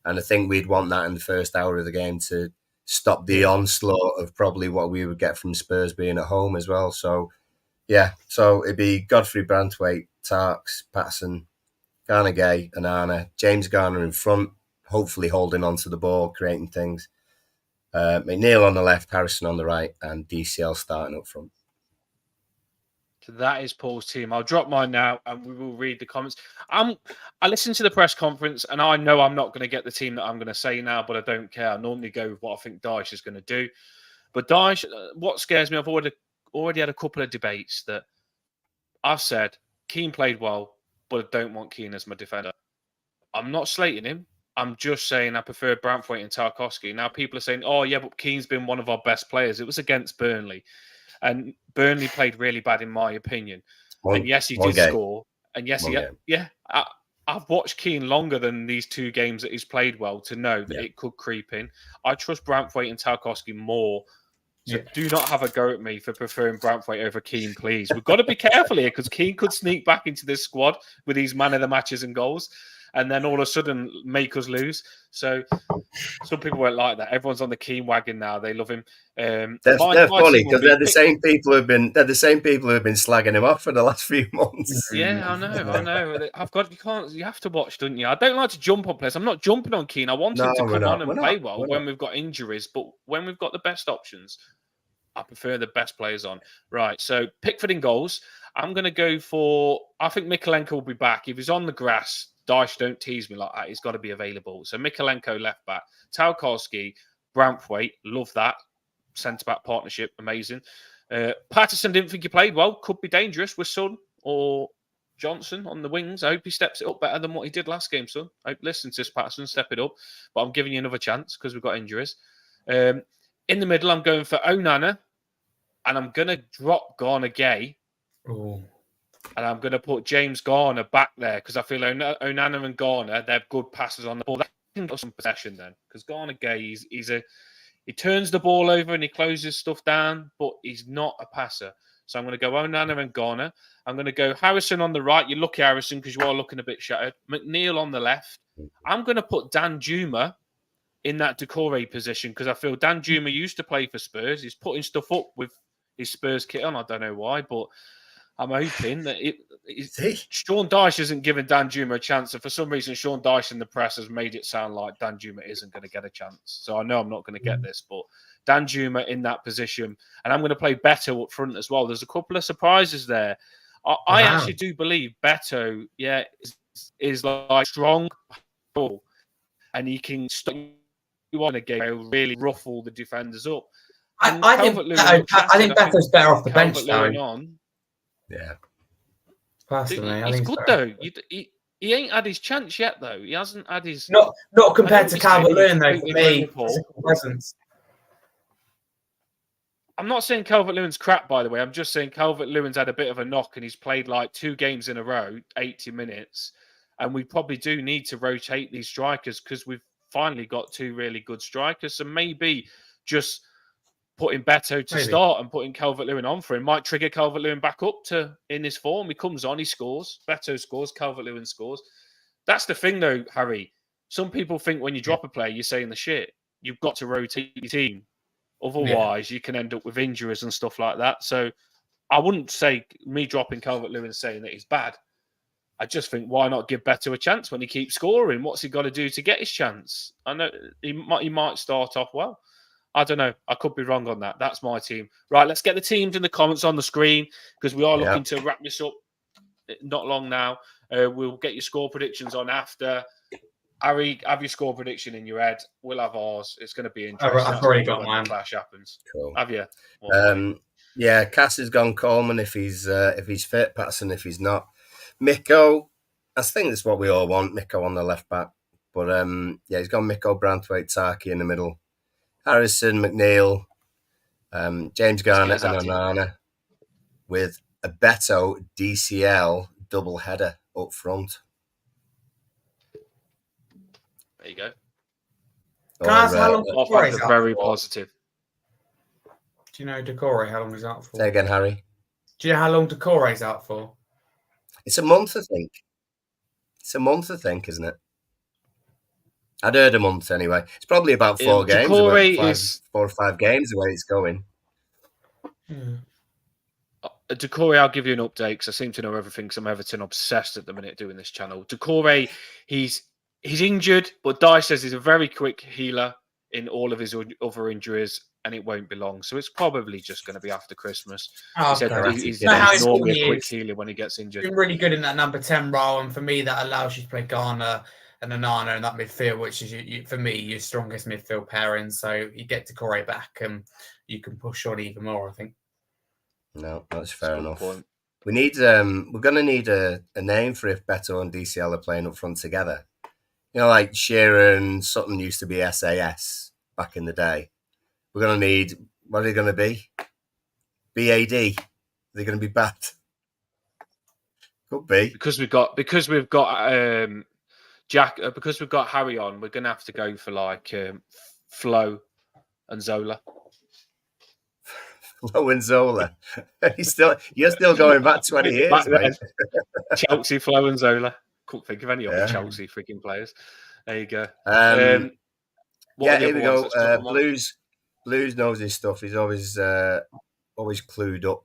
[SPEAKER 3] And I think we'd want that in the first hour of the game to stop the onslaught of probably what we would get from Spurs being at home as well. So, so it'd be Godfrey, Branthwaite, Tarks, Patterson, Garner Gay, and Anna. James Garner in front, hopefully holding onto the ball, creating things. McNeil on the left, Harrison on the right, and DCL starting up front.
[SPEAKER 1] So that is Paul's team. I'll drop mine now and we will read the comments. I listened to the press conference and I know I'm not going to get the team that I'm going to say now, but I don't care. I normally go with what I think Dyche is going to do. But Dyche, what scares me, I've already had a couple of debates that I've said Keane played well, but I don't want Keane as my defender. I'm not slating him. I'm just saying I prefer Branthwaite and Tarkowski. Now people are saying, oh yeah, but Keane's been one of our best players. It was against Burnley. And Burnley played really bad, in my opinion. And yes, he did score. And yes, I've watched Keane longer than these two games that he's played well to know that it could creep in. I trust Branthwaite and Tarkowski more. So do not have a go at me for preferring Branthwaite over Keane, please. We've got to be careful here because Keane could sneak back into this squad with these man of the matches and goals, and then all of a sudden make us lose. So some people won't like that. Everyone's on the Keane wagon now. They love him.
[SPEAKER 3] They're funny because they're the same people who have been slagging him off for the last few months.
[SPEAKER 1] Yeah, I know. You have to watch, don't you? I don't like to jump on players. I'm not jumping on Keane. I want him to come on and play well when we've got injuries, but when we've got the best options, I prefer the best players on. Right, so Pickford in goals. I'm going to go for, I think Mykolenko will be back. If he's on the grass, Dyche, don't tease me like that. He's got to be available. So Mykolenko left back. Tarkowski, Branthwaite, love that. Centre-back partnership, amazing. Patterson didn't think he played well. Could be dangerous with Son or Johnson on the wings. I hope he steps it up better than what he did last game, Son. Listen to this, Patterson, step it up. But I'm giving you another chance because we've got injuries. In the middle, I'm going for Onana. And I'm going to drop Garner Gay.
[SPEAKER 2] Oh. And
[SPEAKER 1] I'm going to put James Garner back there because I feel Onana and Garner, they're good passes on the ball. That can get some possession then because Garner Gay, he turns the ball over and he closes stuff down, but he's not a passer. So I'm going to go Onana and Garner. I'm going to go Harrison on the right. You're lucky, Harrison, because you are looking a bit shattered. McNeil on the left. I'm going to put Danjuma in that Decore position because I feel Danjuma used to play for Spurs. He's putting stuff up with his Spurs kit on. I don't know why, but I'm hoping that Sean Dyche isn't giving Danjuma a chance. And for some reason, Sean Dyche in the press has made it sound like Danjuma isn't going to get a chance. So I know I'm not going to get this, but Danjuma in that position. And I'm going to play Beto up front as well. There's a couple of surprises there. I actually do believe Beto, is like strong and he can stop you on a game, really ruffle the defenders up.
[SPEAKER 2] I think Beto's better off the bench, though.
[SPEAKER 3] Yeah.
[SPEAKER 2] Personally,
[SPEAKER 1] he's good though. He ain't had his chance yet, though. He hasn't had his
[SPEAKER 2] not compared to Calvert-Lewin though. For me, presence.
[SPEAKER 1] I'm not saying Calvert-Lewin's crap, by the way. I'm just saying Calvert-Lewin's had a bit of a knock and he's played like 2 games in a row, 80 minutes, and we probably do need to rotate these strikers because we've finally got 2 really good strikers. So maybe just putting Beto to start and putting Calvert-Lewin on for him might trigger Calvert-Lewin back up to in his form. He comes on, he scores. Beto scores, Calvert-Lewin scores. That's the thing, though, Harry. Some people think when you drop a player, you're saying the shit. You've got to rotate your team. Otherwise, you can end up with injuries and stuff like that. So I wouldn't say me dropping Calvert-Lewin saying that he's bad. I just think, why not give Beto a chance when he keeps scoring? What's he got to do to get his chance? I know he might start off well. I don't know. I could be wrong on that. That's my team. Right, let's get the teams in the comments on the screen because we are looking to wrap this up not long now. We'll get your score predictions on after. Harry, have your score prediction in your head. We'll have ours. It's going to be interesting.
[SPEAKER 2] I've already got mine.
[SPEAKER 1] The clash happens.
[SPEAKER 3] Cool.
[SPEAKER 1] Have you?
[SPEAKER 3] Yeah, Cass has gone Coleman if he's fit. Patterson if he's not. Miko, I think that's what we all want. Miko on the left back, but yeah, he's gone Miko, Branthwaite, Taki in the middle. Harrison, McNeil, James Garner, and Onana with a Beto DCL double header up front.
[SPEAKER 1] There you go.
[SPEAKER 2] Guys, how long is
[SPEAKER 1] very positive.
[SPEAKER 2] Do you know Decore how long he's out for?
[SPEAKER 3] Say again, Harry.
[SPEAKER 2] Do you know how long Decore's out for?
[SPEAKER 3] It's a month, I think. It's a month, I think, isn't it? I'd heard a month anyway. It's probably about 4 games. 4 or 5 games the way it's going.
[SPEAKER 1] Decore, I'll give you an update because I seem to know everything because I'm Everton obsessed at the minute doing this channel. Decore, he's injured, but Dye says he's a very quick healer in all of his other injuries, and it won't be long. So it's probably just going to be after Christmas. He said he's normally a quick healer when he gets injured.
[SPEAKER 2] He's been really good in that number 10 role, and for me, that allows you to play Garner and Onana in that midfield, which is, for me, your strongest midfield pairing. So you get Decore back, and you can push on even more, I think.
[SPEAKER 3] No, that's fair enough. We need, we're going to need a name for if Beto and DCL are playing up front together. You know, like Shearer and Sutton used to be SAS back in the day. We're going to need, what are they going to be? BAD. They're going to be bad. Could be.
[SPEAKER 1] Because we've got Jack, because we've got Harry on, we're going to have to go for like Flo and Zola.
[SPEAKER 3] Flo and Zola. You're still going back 20 years, mate.
[SPEAKER 1] Chelsea, Flo and Zola. Couldn't think of any other Chelsea freaking players. There you go.
[SPEAKER 3] Here we go. Blues knows his stuff. He's always clued up.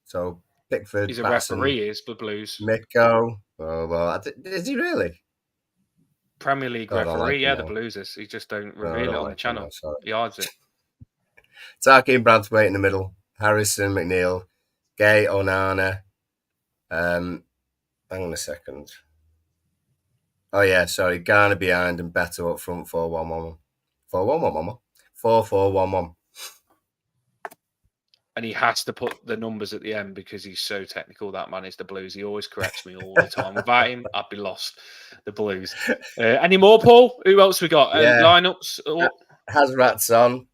[SPEAKER 3] So Pickford,
[SPEAKER 1] he's a referee, is the Blues.
[SPEAKER 3] Miko. Oh well, is he really?
[SPEAKER 1] Premier League referee, the Blues is. He just don't reveal it on the channel. He hides it.
[SPEAKER 3] Taki and Branthwaite in the middle. Harrison, McNeil, Gay, Onana. Hang on a second. Oh yeah, sorry. Garner behind and Beto up front. 4-1-1-1. 4-1-1-1. 4-4-1-1.
[SPEAKER 1] And he has to put the numbers at the end because he's so technical. That man is the Blues. He always corrects me all the time. Without him, I'd be lost. The Blues. Any more, Paul? Who else we got? Lineups?
[SPEAKER 3] Hazrat's on.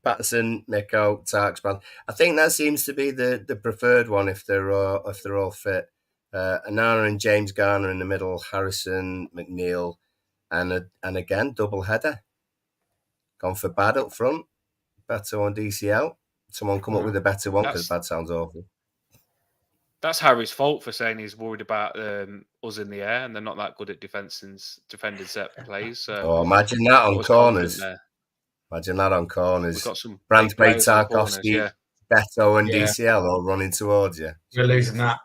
[SPEAKER 3] Patterson, Miko, Tarks, Brand. I think that seems to be the preferred one if they're all fit. Onana and James Garner in the middle. Harrison, McNeil, and again double header. Gone for bad up front. Beto on DCL. Someone come up with a better one because bad sounds awful.
[SPEAKER 1] That's Harry's fault for saying he's worried about us in the air and they're not that good at defending set plays. So
[SPEAKER 3] imagine that on corners. Imagine that on corners.
[SPEAKER 1] We've got some
[SPEAKER 3] Branthwaite, Tarkowski, Beto and DCL all running towards you.
[SPEAKER 2] We're losing that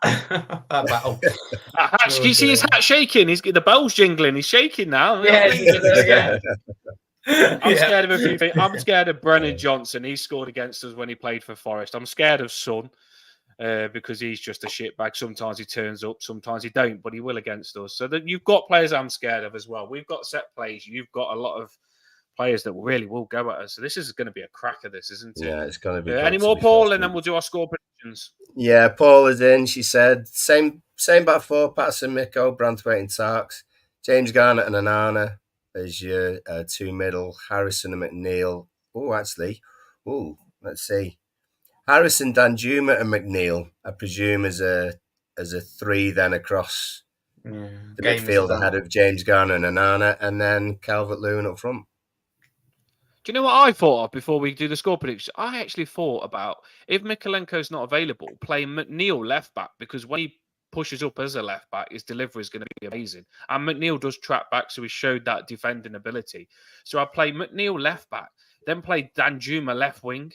[SPEAKER 2] battle.
[SPEAKER 1] Do you see his hat shaking? The bell's jingling. He's shaking now.
[SPEAKER 2] Yeah.
[SPEAKER 1] I'm scared of a few things. I'm scared of Brennan Johnson. He scored against us when he played for Forest. I'm scared of Son because he's just a shitbag. Sometimes he turns up, sometimes he don't, but he will against us. So that you've got players I'm scared of as well. We've got set plays. You've got a lot of players that really will go at us. So this is going to be a cracker, this, isn't it?
[SPEAKER 3] Yeah, it's going to be.
[SPEAKER 1] Any more, Paul? And then we'll do our score predictions.
[SPEAKER 3] Yeah, Paul is in. She said, same back four, Patterson, Miko, Branthwaite and Tarks. James Garner and Onana as your 2 middle. Harrison and McNeil. Let's see. Harrison, Danjuma and McNeil, I presume, as a 3 then across the midfield ahead of James Garner and Onana, and then Calvert-Lewin up front.
[SPEAKER 1] Do you know what I thought of before we do the score prediction? I actually thought about, if Mikalenko's not available, playing McNeil left back, because when he pushes up as a left back, his delivery is going to be amazing. And McNeil does track back, so he showed that defending ability. So I play McNeil left back, then play Danjuma left wing.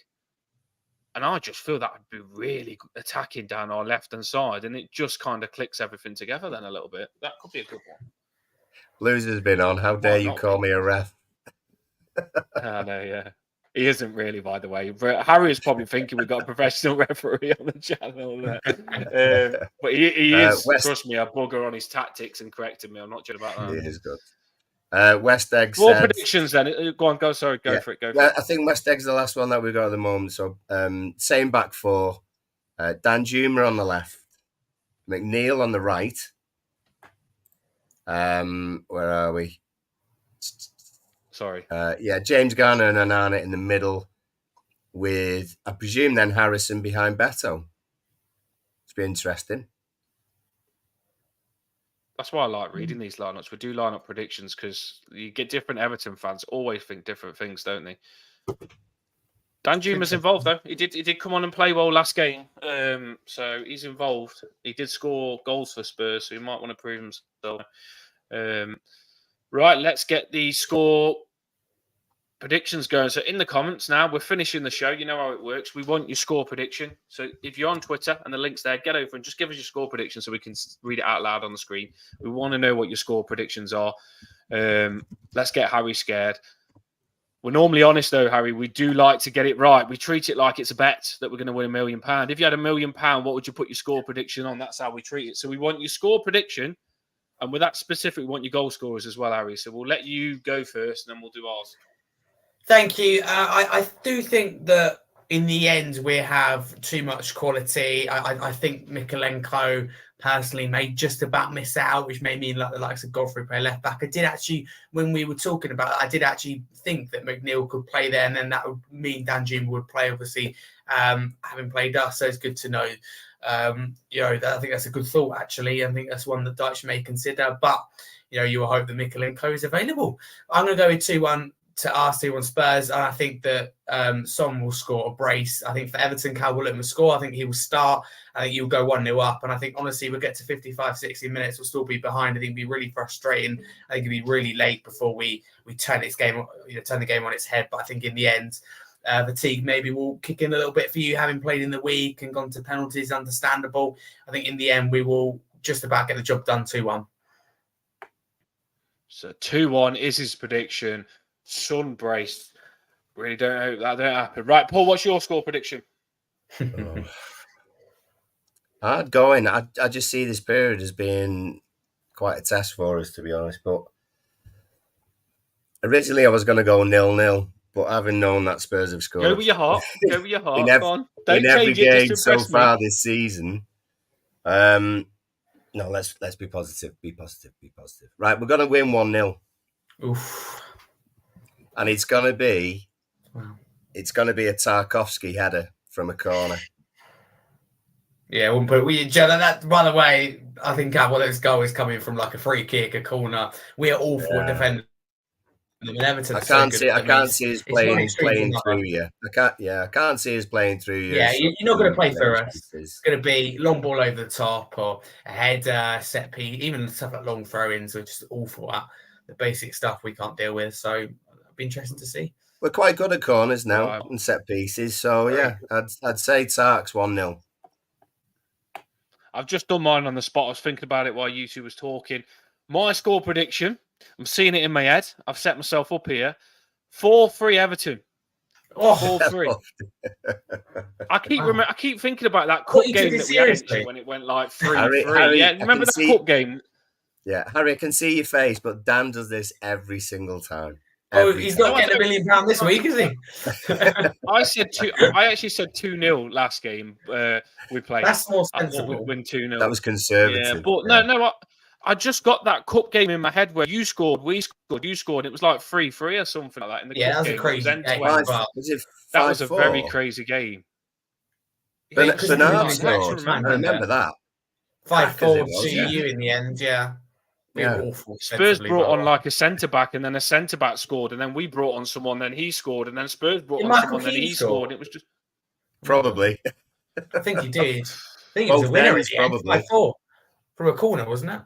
[SPEAKER 1] And I just feel that would be really attacking down our left-hand side, and it just kind of clicks everything together then a little bit. That could be a good one.
[SPEAKER 3] Blues has been on. How dare you call me a ref?
[SPEAKER 1] I know, yeah. He isn't really, by the way. But Harry is probably thinking we've got a professional referee on the channel. But he is, trust me, a bugger on his tactics and correcting me. I'm not sure about that.
[SPEAKER 3] He is good. West Egg
[SPEAKER 1] More
[SPEAKER 3] said,
[SPEAKER 1] predictions then. Go on, go for it. Go for it.
[SPEAKER 3] I think West Egg's the last one that we've got at the moment. So same back four. Dan Juma on the left. McNeil on the right. Where are we?
[SPEAKER 1] Sorry.
[SPEAKER 3] James Garner and Onana in the middle with, I presume, then Harrison behind Beto. It's been interesting.
[SPEAKER 1] That's why I like reading these lineups. We do lineup predictions because you get different Everton fans always think different things, don't they? Dan Juma's involved though. He did come on and play well last game. So he's involved. He did score goals for Spurs, so he might want to prove himself. Right, let's get the score predictions going. So in the comments now, we're finishing the show. You know how it works. We want your score prediction. So if you're on Twitter and the link's there, get over and just give us your score prediction so we can read it out loud on the screen. We want to know what your score predictions are. Let's get Harry scared. We're normally honest though, Harry. We do like to get it right. We treat it like it's a bet that we're going to win £1 million. If you had £1 million, what would you put your score prediction on? That's how we treat it. So we want your score prediction. And with that specific, we want your goal scorers as well, Harry. So we'll let you go first and then we'll do ours.
[SPEAKER 2] Thank you. I do think that in the end we have too much quality. I think Mikalenko personally may just about miss out, which may mean like the likes of Godfrey play left back. I did actually, when we were talking about it, I did actually think that McNeil could play there, and then that would mean Dan Juma would play, obviously, having played us. So it's good to know. I think that's a good thought, actually. I think that's one that Dyche may consider. But, you will hope that Mikalenko is available. I'm going to go with 2-1 to Arsenal on Spurs, and I think that Son will score a brace. I think for Everton, Cal William will score. I think he will start. I think he'll go 1-0 up, and I think honestly we'll get to 55, 60 minutes. We'll still be behind. I think it'll be really frustrating. I think it'll be really late before we turn this game, turn the game on its head. But I think in the end, fatigue maybe will kick in a little bit for you, having played in the week and gone to penalties. Understandable. I think in the end we will just about get the job done. 2-1.
[SPEAKER 1] So 2-1 is his prediction. Sun brace. Really don't hope that don't happen. Right, Paul, what's your score prediction?
[SPEAKER 3] Hard going. I just see this period as being quite a test for us, to be honest. But originally I was going to go 0-0, but having known that Spurs have scored,
[SPEAKER 1] go with your heart. Go with your heart.
[SPEAKER 3] in every game so far this season. No, let's be positive. Be positive. Right, we're going to win 1-0.
[SPEAKER 2] Oof. And
[SPEAKER 3] it's going to be a Tarkovsky header from a corner.
[SPEAKER 2] Yeah, we'll put that. By the way, I think this goal is coming from like a free kick, a corner. We are awful at defending. I
[SPEAKER 3] can't see us playing through you. I can't see us playing through you.
[SPEAKER 2] Yeah, you're not going to play through us. It's going to be long ball over the top or a header, set piece, even stuff like long throw-ins. We're just awful at the basic stuff we can't deal with. So it'll be interesting to see.
[SPEAKER 3] We're quite good at corners now and set pieces. So yeah, I'd say Tarks 1-0.
[SPEAKER 1] I've just done mine on the spot. I was thinking about it while you two was talking. My score prediction, I'm seeing it in my head. I've set myself up here. 4-3 Everton. 4-3. I keep thinking about that cup game that we had when it went like 3-3.
[SPEAKER 3] Harry,
[SPEAKER 1] yeah, remember that cup game?
[SPEAKER 3] Yeah, Harry, I can see your face, but Dan does this every single time.
[SPEAKER 2] He's not getting £1 million this week, is he?
[SPEAKER 1] I actually said 2-0 last game. We played.
[SPEAKER 2] That's more sensible.
[SPEAKER 1] We'd win 2-0.
[SPEAKER 3] That was conservative.
[SPEAKER 1] Yeah, but no. I just got that cup game in my head where you scored, we scored, you scored. It was like 3-3 or something like that in the cup
[SPEAKER 2] that was
[SPEAKER 1] game.
[SPEAKER 2] a crazy game.
[SPEAKER 1] That was a very crazy game.
[SPEAKER 3] Bernard scored. I remember that.
[SPEAKER 2] 5-4 to you in the end, yeah. Awful,
[SPEAKER 1] Spurs brought on like a centre-back and then a centre-back scored and then we brought on someone, then he scored and then Spurs brought on someone, then he scored. It was just...
[SPEAKER 3] Probably.
[SPEAKER 2] I think he did. I think it was a winner at the end. 5-4. From a corner, wasn't it?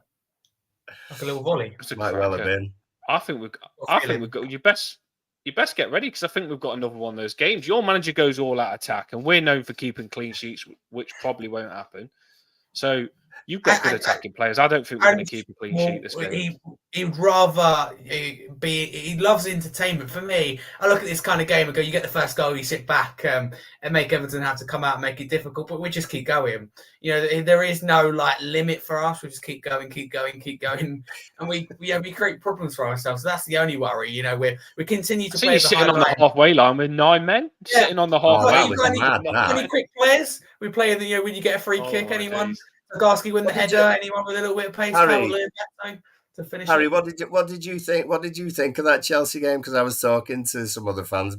[SPEAKER 2] Like a little volley.
[SPEAKER 3] Might well have been.
[SPEAKER 1] I think we've got your best you best get ready because I think we've got another one of those games. Your manager goes all out attack, and we're known for keeping clean sheets, which probably won't happen. So you've got good attacking players. I don't think we're going to keep a clean sheet this game.
[SPEAKER 2] He'd rather he loves entertainment. For me, I look at this kind of game and go, you get the first goal, you sit back and make Everton have to come out and make it difficult, but we just keep going. You know, there is no like limit for us. We just keep going, and we create problems for ourselves. So that's the only worry. You know, we continue to play
[SPEAKER 1] sitting on the halfway line with 9 men sitting on the halfway line.
[SPEAKER 2] Any quick players? We play in the when you get a free kick. Anyone? Garski win the header. Anyone with a little bit of pace?
[SPEAKER 3] Harry,
[SPEAKER 2] to finish.
[SPEAKER 3] Harry, what did you think? What did you think of that Chelsea game? Because I was talking to some other fans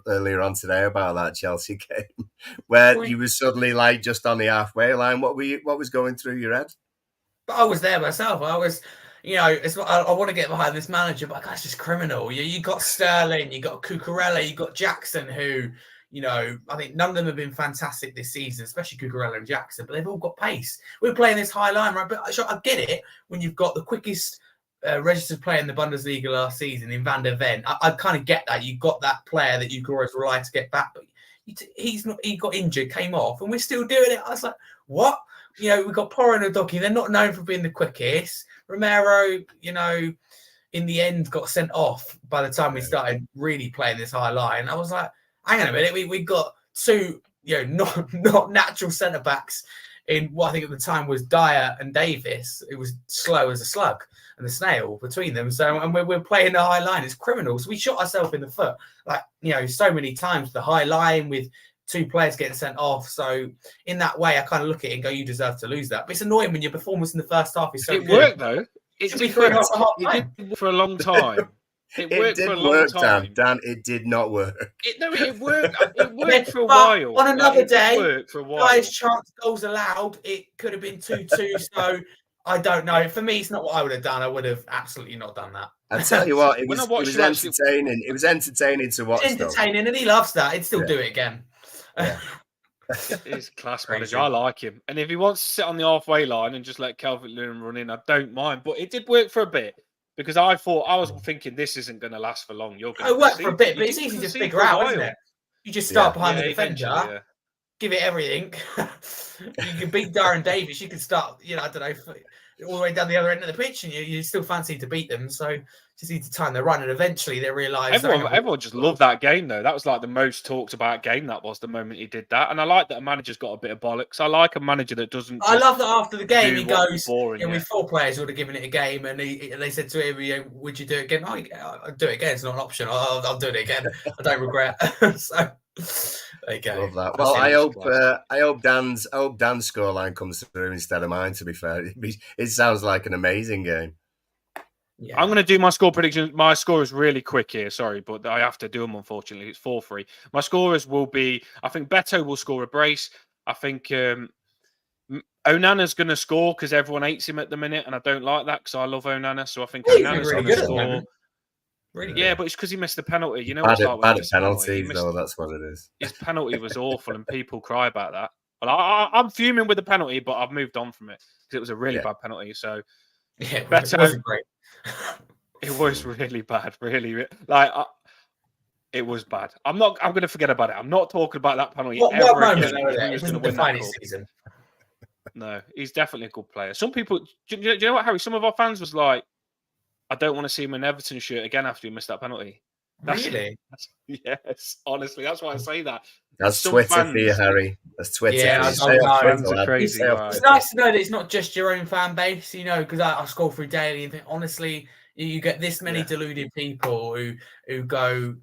[SPEAKER 3] earlier on today about that Chelsea game, where you were suddenly like just on the halfway line. What was going through your head?
[SPEAKER 2] But I was there myself. I was, you know, I want to get behind this manager, but that's just criminal. You got Sterling, you got Cucurella, you got Jackson, who. You know, I think none of them have been fantastic this season, especially Cucurella and Jackson, but they've all got pace. We're playing this high line, right? But I get it when you've got the quickest registered player in the Bundesliga last season in Van der Ven. I kind of get that. You've got that player that you can always rely to get back, but he's not. He got injured, came off, and we're still doing it. I was like, what? You know, we've got Porro and Udoki. They're not known for being the quickest. Romero, you know, in the end got sent off by the time we started really playing this high line. I was like, hang on a minute, we got two, you know, not natural centre backs in what I think at the time was Dyer and Davis. It was slow as a slug and a snail between them. So, and we're playing the high line. It's criminal. So we shot ourselves in the foot, like, you know, so many times. The high line with 2 players getting sent off. So in that way, I kind of look at it and go, you deserve to lose that. But it's annoying when your performance in the first half is so good.
[SPEAKER 1] It worked though. It did work for a long time. It worked for a long time.
[SPEAKER 3] Dan, it did not work.
[SPEAKER 1] It worked. It worked for a while.
[SPEAKER 2] On another day,
[SPEAKER 1] for a while.
[SPEAKER 2] Guys, chance goals allowed. It could have been 2-2. So I don't know. For me, it's not what I would have done. I would have absolutely not done that.
[SPEAKER 3] I tell you what, it was entertaining. It was entertaining to watch.
[SPEAKER 2] It's entertaining, and he loves that. He'd still do it again.
[SPEAKER 3] Yeah.
[SPEAKER 1] He's class manager. I like him. And if he wants to sit on the halfway line and just let Calvert-Lewin run in, I don't mind. But it did work for a bit. Because I was thinking this isn't going to last for long.
[SPEAKER 2] It worked for a bit, but it's easy to figure out, isn't it? You just start behind the defender, give it everything. You can beat Darren Davis. You can start, you know, I don't know, all the way down the other end of the pitch, and you still fancy to beat them. So just need to time the run, and eventually they realise.
[SPEAKER 1] Everyone just loved that game, though. That was like the most talked about game. That was the moment he did that, and I like that a manager's got a bit of bollocks. I like a manager that doesn't.
[SPEAKER 2] I love that after the game he goes, with 4 players would have given it a game, and they said to him, "Would you do it again?" Oh, I'll do it again. It's not an option. I'll do it again. I don't regret. So there you go.
[SPEAKER 3] Love that. Well, I hope Dan's scoreline comes through instead of mine. To be fair, it sounds like an amazing game.
[SPEAKER 1] Yeah. I'm going to do my score prediction. My score is really quick here, sorry, but I have to do them, unfortunately. It's 4-3. My scorers will be, I think Beto will score a brace. I think Onana's going to score because everyone hates him at the minute, and I don't like that because I love Onana. So I think Onana's going to score. Really yeah, but it's because he missed the penalty. You know,
[SPEAKER 3] bad at penalties, though. That's what it is.
[SPEAKER 1] His penalty was awful, and people cry about that. Well, I'm fuming with the penalty, but I've moved on from it because it was a really bad penalty. So
[SPEAKER 2] yeah, Beto, it wasn't great.
[SPEAKER 1] It was really bad, really like it was bad. I'm going to forget about it. I'm not talking about that penalty ever again.
[SPEAKER 2] It wasn't the finest season.
[SPEAKER 1] No, he's definitely a good player. Some people, do you know what, Harry? Some of our fans was like, I don't want to see him in Everton shirt again after he missed that penalty.
[SPEAKER 2] Really?
[SPEAKER 1] Yes, honestly, that's why I say that.
[SPEAKER 3] That's Twitter for you, Harry. That's Twitter.
[SPEAKER 2] Yeah,
[SPEAKER 1] fans are crazy.
[SPEAKER 2] It's nice to know that it's not just your own fan base, you know, because I scroll through daily and think, honestly, you get this many deluded people who go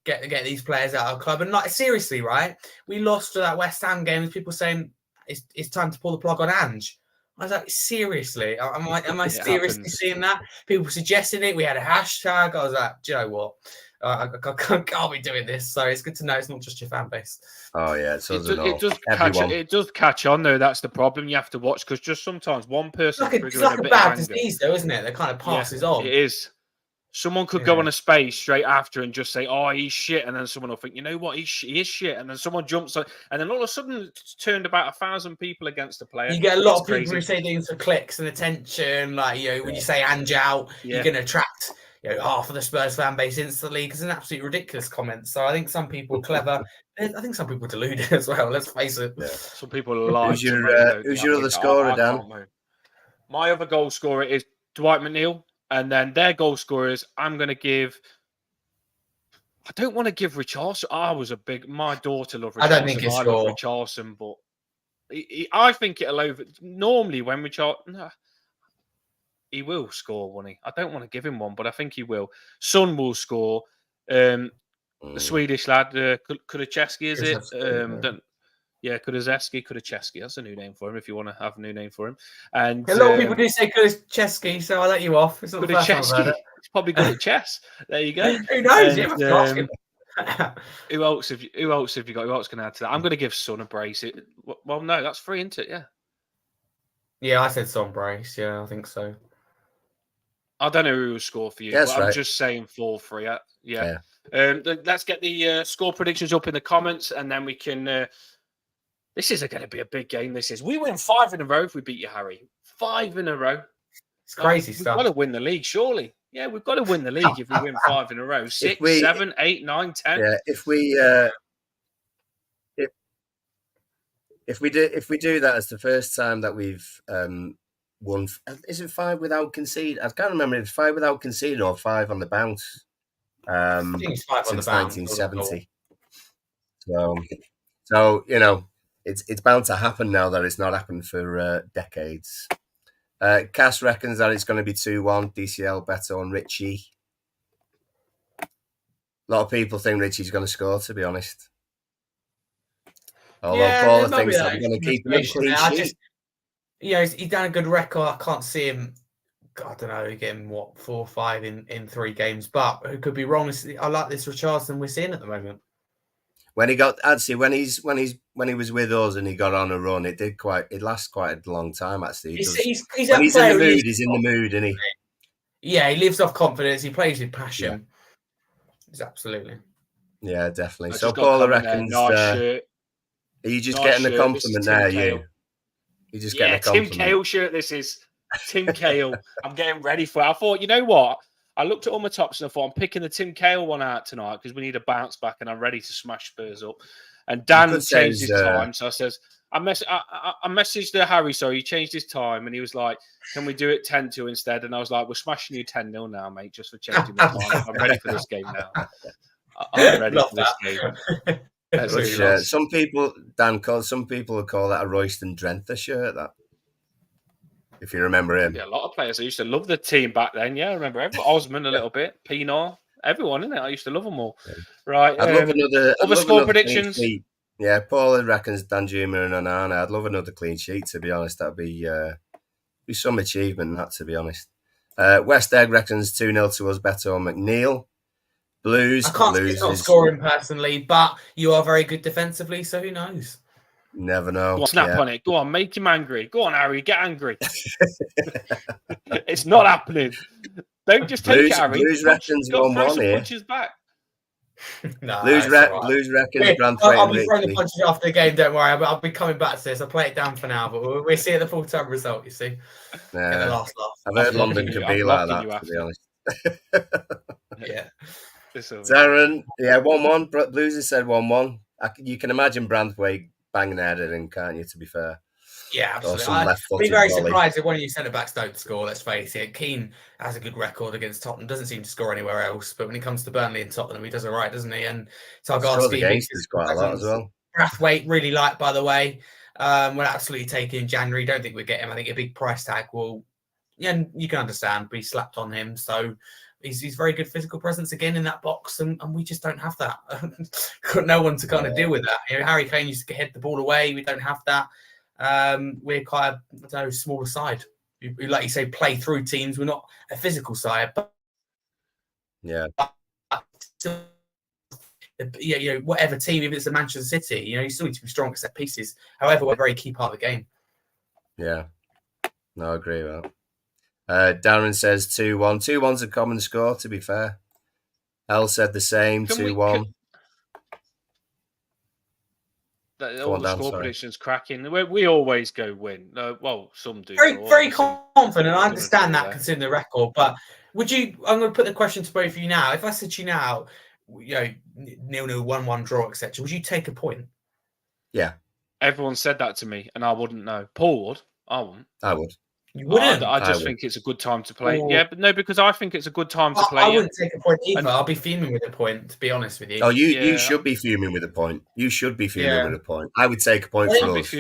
[SPEAKER 2] get these players out of club. And like, seriously, right? We lost to that West Ham game with people saying it's time to pull the plug on Ange. I was like, seriously? Am I seriously seeing that? People suggesting it. We had a hashtag. I was like, do you know what? I can't be doing this. So it's good to know it's not just your fan base.
[SPEAKER 3] Oh yeah,
[SPEAKER 1] it does catch on though. That's the problem. You have to watch because just sometimes one person.
[SPEAKER 2] It's like a bad disease, though, isn't it? That kind of passes on.
[SPEAKER 1] It is. Someone could go on a space straight after and just say, "Oh, he's shit," and then someone will think, "You know what? He is shit," and then someone jumps on, and then all of a sudden, it's turned about 1,000 people against the player.
[SPEAKER 2] You get a lot of people who say things for clicks and attention, like when you say Ange out, you're going to attract half of the Spurs fan base instantly, because it's an absolutely ridiculous comment. So I think some people are clever. I think some people are deluded as well. Let's face it.
[SPEAKER 3] Yeah.
[SPEAKER 1] Some people like
[SPEAKER 3] Who's your,
[SPEAKER 1] who's
[SPEAKER 3] your other scorer, Dan?
[SPEAKER 1] My other goal scorer is Dwight McNeil, and then their goal scorers, I'm going to give. I don't want to give Richarlison. My daughter loved Richarlison.
[SPEAKER 2] I don't think it's
[SPEAKER 1] I love Richarlison, but I think it'll over. Normally, when Richarlison, he will score, won't he? I don't want to give him one, but I think he will. Son will score. The Swedish lad, Kulusevski, is it? Kulusevski. That's a new name for him. If you want to have a new name for him, and
[SPEAKER 2] a lot of people do say Kulusevski, so I'll let you off. It's not the first time I've heard it.
[SPEAKER 1] He's probably good at chess. There you go.
[SPEAKER 2] Who knows? You have to ask him.
[SPEAKER 1] Who else have you got? Who else can add to that? I'm going to give Son a brace. Well, no, that's free, isn't it? Yeah.
[SPEAKER 2] Yeah, I said Son brace. Yeah, I think so.
[SPEAKER 1] I don't know who will score for you, but I'm just saying 4-3. Yeah. Let's get the score predictions up in the comments, and then we can. This is going to be a big game. This is. We win 5 in a row if we beat you, Harry. 5 in a row.
[SPEAKER 2] It's crazy stuff.
[SPEAKER 1] We've got to win the league, surely. Yeah, we've got to win the league if we win 5 in a row. 6, 7, 8, 9, 10.
[SPEAKER 3] Yeah, if we do that, it's the first time that we've won. Is it 5 without conceding? I can't remember if it's 5 without conceding or 5 on the bounce.
[SPEAKER 2] I think it's 5 on the bounce.
[SPEAKER 3] 1970. So it's bound to happen now that it's not happened for decades. Cass reckons that it's going to be 2-1. DCL, Beto, and Richie. A lot of people think Richie's going to score, to be honest. Although Paula thinks that we're going to keep him in clean sheet.
[SPEAKER 2] He's done a good record. I can't see him. I don't know, getting 4 or 5 in 3 games. But who could be wrong? I like this Richarlison we're seeing at the moment.
[SPEAKER 3] When he was with us and he got on a run, it lasts quite a long time actually. He's in the mood. He's in the mood, isn't he?
[SPEAKER 2] Yeah, he lives off confidence. He plays with passion. He's absolutely.
[SPEAKER 3] Yeah, definitely. So Paula reckons. Are you just getting a compliment there? You're just getting a compliment.
[SPEAKER 1] Tim Cahill shirt. This is Tim Cahill. I'm getting ready for it. I thought, you know what? I looked at all my tops and I thought I'm picking the Tim Cahill one out tonight because we need a bounce back and I'm ready to smash Spurs up. And Dan changed his time, so I messaged Harry. Sorry, he changed his time and he was like, "Can we do it 10-2 instead?" And I was like, "We're smashing you 10-0 now, mate, just for changing the time. I'm ready for this game now. I'm ready for this game."
[SPEAKER 3] Some people, Dan, some people would call that a Royston Drenthe shirt. That. If you remember him.
[SPEAKER 1] Yeah, a lot of players. I used to love the team back then. Yeah, I remember everyone. Osman a little bit. Pinar. Everyone, isn't it? I used to love them all. Yeah. Right.
[SPEAKER 3] I'd love another
[SPEAKER 1] score predictions.
[SPEAKER 3] Yeah, Paul reckons Danjuma and Onana. I'd love another clean sheet, to be honest. That'd be some achievement, that, to be honest. West Egg reckons 2-0 to us, Beto and McNeil. Blues.
[SPEAKER 2] I can't see it's not scoring personally, but you are very good defensively, so who knows?
[SPEAKER 3] Never know.
[SPEAKER 1] Go on, snap on it. Go on, make him angry. Go on, Harry, get angry. It's not happening. Don't just take it, Harry.
[SPEAKER 3] Blues reckons 1-1 here.
[SPEAKER 1] Punches back.
[SPEAKER 3] No, Blues reckons Branthwaite.
[SPEAKER 2] I'll be throwing the punches after the game, don't worry. I'll be coming back to this. I'll play it down for now, but we'll see at the full-time result, you see.
[SPEAKER 3] Yeah.
[SPEAKER 2] The last laugh.
[SPEAKER 3] I've heard London could be like that, to be honest.
[SPEAKER 2] Yeah.
[SPEAKER 3] Darren, 1-1. Blues has said 1-1. You can imagine Branthwaite banging their head in, can't you, to be fair?
[SPEAKER 2] Yeah, absolutely. I'd be very surprised if one of you centre-backs don't score, let's face it. Keane has a good record against Tottenham, doesn't seem to score anywhere else, but when it comes to Burnley and Tottenham, he does all right, doesn't he? And Targarski
[SPEAKER 3] against us quite a lot as well.
[SPEAKER 2] Brathwaite, really liked, by the way. We'll absolutely take him in January. Don't think we'll get him. I think a big price tag will, and you can understand, be slapped on him. So he's very good physical presence again in that box, and we just don't have that. Got no one to kind of deal with that. Harry Kane used to head the ball away. We don't have that. We're quite a smaller side. We, like you say, play through teams. We're not a physical side, but whatever team, if it's a Manchester City, you still need to be strong at set pieces. However, we're a very key part of the game.
[SPEAKER 3] Yeah, no, I agree with that. Darren says 2-1. 2-1's a common score, to be fair. El said the same, 2-1.
[SPEAKER 1] all the score predictions cracking. We always go win. Well, some do.
[SPEAKER 2] Very confident. I understand that considering the record. But would you? I'm going to put the question to both of you now. If I said to you now, 0-0, 1-1 draw, etc., would you take a point?
[SPEAKER 3] Yeah.
[SPEAKER 1] Everyone said that to me, and I wouldn't know. Paul would. I wouldn't.
[SPEAKER 3] I would.
[SPEAKER 2] You wouldn't?
[SPEAKER 1] I just think it's a good time to play. Yeah, but no, because I think it's a good time to play.
[SPEAKER 2] I wouldn't take a point either. I'll be fuming with a point, to be honest with you.
[SPEAKER 3] Oh, you should be fuming with a point. You should be fuming with a point. I would take a point for us.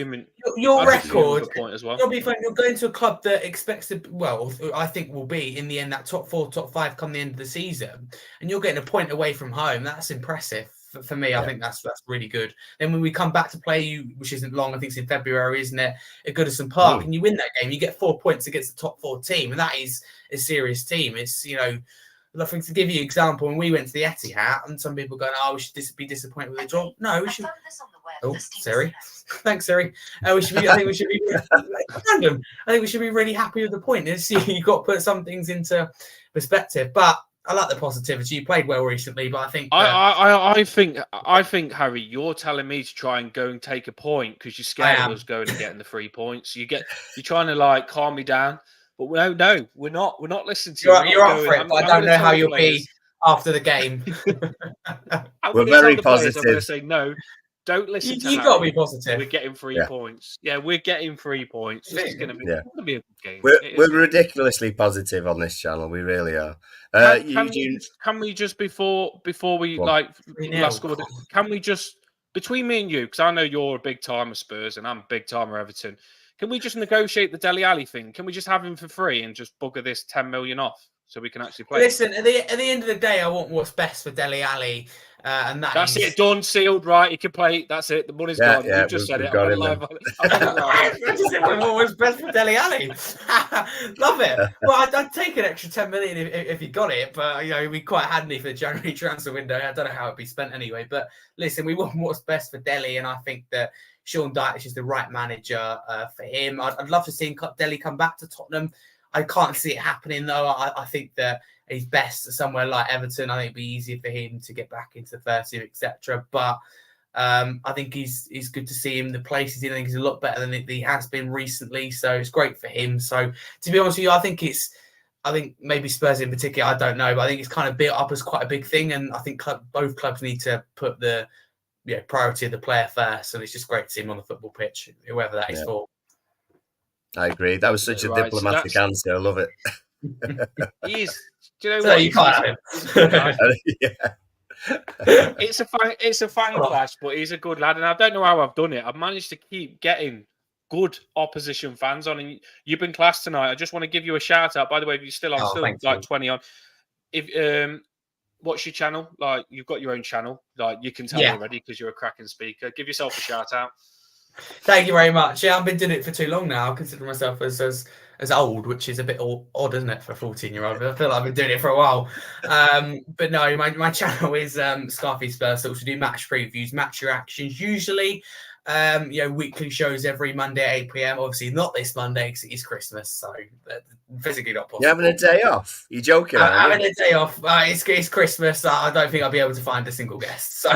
[SPEAKER 2] Your record,
[SPEAKER 1] point as well.
[SPEAKER 2] You'll be fine. You're going to a club that expects to, well, I think will be, in the end, that top 4, top 5 come the end of the season. And you're getting a point away from home. That's impressive. For me, I think that's really good. Then when we come back to play you, which isn't long, I think it's in February, isn't it? At Goodison Park, and you win that game, you get 4 points against the top 4 team, and that is a serious team. It's, I think, to give you an example, when we went to the Etihad, and some people going, "Oh, we should be disappointed with the draw." No, we should. Oh, Siri. Thanks, Siri. I think we should be random. I think we should be really happy with the point. You've got to put some things into perspective, but. I like the positivity. You played well recently, but I think
[SPEAKER 1] I think Harry, you're telling me to try and go and take a point because you're scared of us going and getting the 3 points. You're trying to calm me down, but no, we're not listening to you.
[SPEAKER 2] You're up for it, but I don't know how you'll be after the game.
[SPEAKER 3] We're very positive.
[SPEAKER 1] I'm going to say no. Don't listen to
[SPEAKER 2] you. Got to be positive.
[SPEAKER 1] We're getting 3 points. Yeah, we're getting 3 points. This is going to be a good game.
[SPEAKER 3] We're ridiculously positive on this channel. We really are.
[SPEAKER 1] Can we just before we last scored? Can we just between me and you? Because I know you're a big timer Spurs and I'm a big timer Everton. Can we just negotiate the Dele Alli thing? Can we just have him for free and just bugger this 10 million off so we can actually play?
[SPEAKER 2] Listen, at the end of the day, I want what's best for Dele Alli. And
[SPEAKER 1] that's it, done, sealed, right? He can play. That's it. The money's gone. You just said it.
[SPEAKER 2] What's best for Dele Alli? Love it. Well, I'd take an extra 10 million if you got it, but it'd be quite handy for the January transfer window. I don't know how it'd be spent anyway. But listen, we want what's best for Dele, and I think that Sean Dyche is the right manager for him. I'd love to see Dele come back to Tottenham. I can't see it happening though. I think that he's best somewhere like Everton. I think it'd be easier for him to get back into the first team, etc. But I think he's good to see him. The places I think he's a lot better than he has been recently. So it's great for him. So to be honest with you, I think maybe Spurs in particular, I don't know, but I think it's kind of built up as quite a big thing. And I think both clubs need to put the priority of the player first. And it's just great to see him on the football pitch, whoever that is for.
[SPEAKER 3] I agree. That was such a diplomatic answer. I love it.
[SPEAKER 1] He's. Do you know what?
[SPEAKER 2] You can't have him.
[SPEAKER 1] It's a fan clash, but he's a good lad, and I don't know how I've done it. I've managed to keep getting good opposition fans on, and you've been class tonight. I just want to give you a shout out. By the way, if you're still on, like 20 on. If what's your channel? Like you've got your own channel. Like you can tell already because you're a cracking speaker. Give yourself a shout out.
[SPEAKER 2] Thank you very much. Yeah, I've been doing it for too long now. I consider myself as old, which is a bit odd, isn't it, for a 14-year-old? I feel like I've been doing it for a while. But no, my channel is Scarface Spurs, so we do match previews, match reactions, usually weekly shows every Monday at 8 p.m. Obviously not this Monday because it is Christmas, so physically not possible.
[SPEAKER 3] You're having a day off? You're joking?
[SPEAKER 2] I'm having a day off. It's Christmas. I don't think I'll be able to find a single guest, so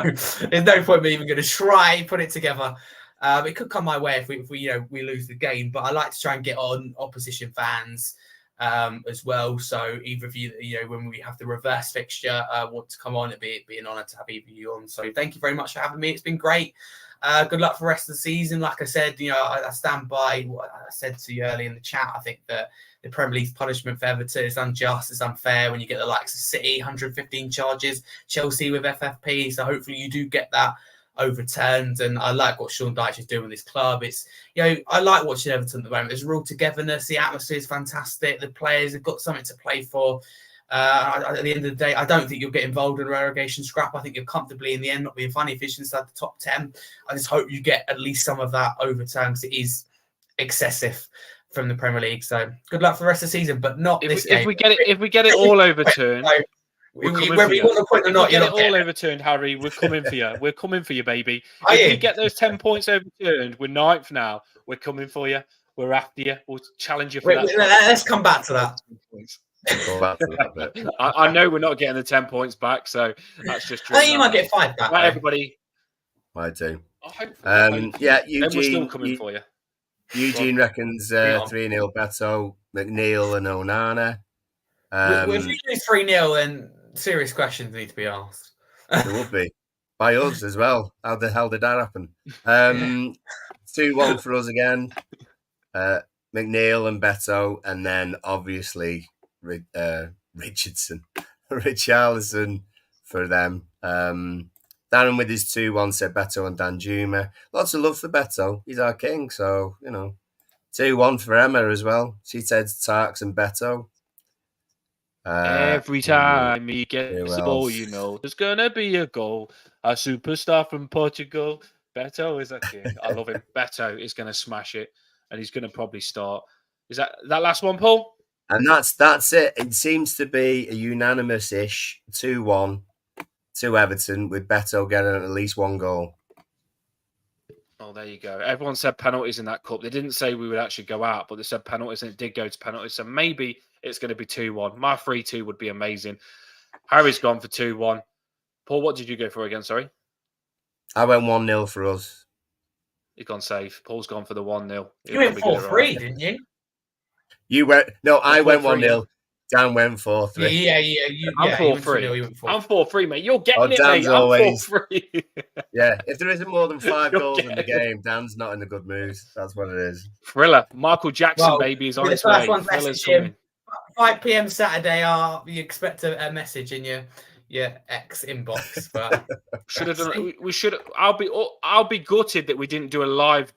[SPEAKER 2] there's no point me even going to try put it together. It could come my way if we lose the game, but I like to try and get on opposition fans as well. So either of you, when we have the reverse fixture, want to come on, it'd be an honour to have either of you on. So thank you very much for having me. It's been great. Good luck for the rest of the season. Like I said, I stand by what I said to you earlier in the chat. I think that the Premier League's punishment for Everton is unjust, it's unfair when you get the likes of City, 115 charges, Chelsea with FFP. So hopefully you do get that overturned, and I like what Sean Dyche is doing with this club. It's I like watching Everton at the moment. There's real togetherness, the atmosphere is fantastic, the players have got something to play for. At the end of the day, I don't think you'll get involved in a relegation scrap. I think you're comfortably in the end, not being funny if it's inside the top 10. I just hope you get at least some of that overturned because it is excessive from the Premier League. So good luck for the rest of the season, but not this game.
[SPEAKER 1] If we get it all overturned.
[SPEAKER 2] Whether you want to point or not,
[SPEAKER 1] you're not all overturned, Harry. We're coming for you. We're coming for you, baby. If you get those 10 points overturned, we're 9th now. We're coming for you. We're after you. We'll challenge you for that.
[SPEAKER 2] Let's come back to that.
[SPEAKER 1] I know we're not getting the 10 points back, so that's just true.
[SPEAKER 2] I think you might get 5 back.
[SPEAKER 1] Right, everybody.
[SPEAKER 3] Might do.
[SPEAKER 1] Hopefully.
[SPEAKER 3] Yeah,
[SPEAKER 1] Then we're still
[SPEAKER 3] Eugene.
[SPEAKER 1] coming for you.
[SPEAKER 3] Eugene reckons 3-0 Beto, McNeil and Onana.
[SPEAKER 2] If you lose 3-0, then serious questions need to be asked.
[SPEAKER 3] There would be. By us as well. How the hell did that happen? 2-1 for us again. McNeil and Beto, and then obviously Richardson. Richarlison for them. Darren with his 2-1 said Beto and Danjuma. Lots of love for Beto. He's our king, so, 2-1 for Emma as well. She said Tarks and Beto.
[SPEAKER 1] Every time he gets the ball, there's going to be a goal. A superstar from Portugal. Beto is a king. I love him. Beto is going to smash it, and he's going to probably start. Is that last one, Paul?
[SPEAKER 3] And that's it. It seems to be a unanimous-ish 2-1 to Everton, with Beto getting at least one goal.
[SPEAKER 1] Oh, there you go. Everyone said penalties in that cup. They didn't say we would actually go out, but they said penalties, and it did go to penalties. So maybe it's going to be 2-1. My 3-2 would be amazing. Harry's gone for 2-1. Paul, what did you go for again? Sorry?
[SPEAKER 3] I went 1-0 for us.
[SPEAKER 1] You've gone safe. Paul's gone for the 1-0.
[SPEAKER 2] You went 4-3, didn't you?
[SPEAKER 3] You went... No, I went 1-0. Dan went 4-3.
[SPEAKER 2] Yeah.
[SPEAKER 1] I'm 4-3. I'm 4-3, mate. You're getting it,
[SPEAKER 3] Dan's
[SPEAKER 1] mate.
[SPEAKER 3] always...
[SPEAKER 1] I'm 4-3.
[SPEAKER 3] Yeah, if there isn't more than 5 goals in the game, Dan's not in a good mood. That's what it is.
[SPEAKER 1] Thriller. Michael Jackson, baby, is on its way. Thriller's coming.
[SPEAKER 2] 5 p.m. Saturday, you expect a message in your X inbox. But
[SPEAKER 1] should have done. We should. I'll be gutted that we didn't do a live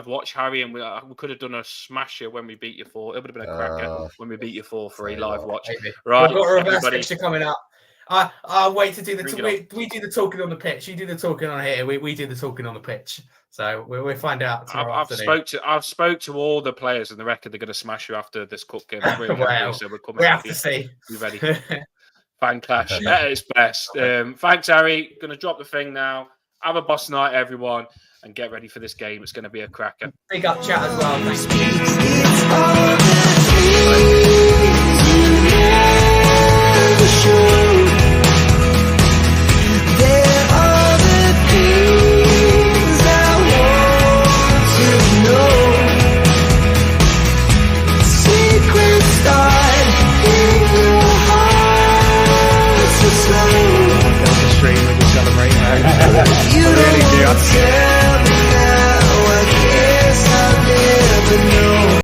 [SPEAKER 1] watch, Harry, and we could have done a smasher when we beat you 4. It would have been a cracker when we beat you 4-3 live watch.
[SPEAKER 2] Maybe.
[SPEAKER 1] Right,
[SPEAKER 2] we've got a reverse fixture coming up. I'll wait to do we do the talking on the pitch. You do the talking on here. We do the talking on the pitch. So we'll find out tomorrow afternoon.
[SPEAKER 1] I've spoke to all the players, and the record they're going to smash you after this cup game. Really
[SPEAKER 2] well,
[SPEAKER 1] so
[SPEAKER 2] we have to see.
[SPEAKER 1] Be ready. Fan clash at its best. Thanks, Harry. Going to drop the thing now. Have a boss night, everyone, and get ready for this game. It's going to be a cracker.
[SPEAKER 2] Big up chat as well. Thank you. Stream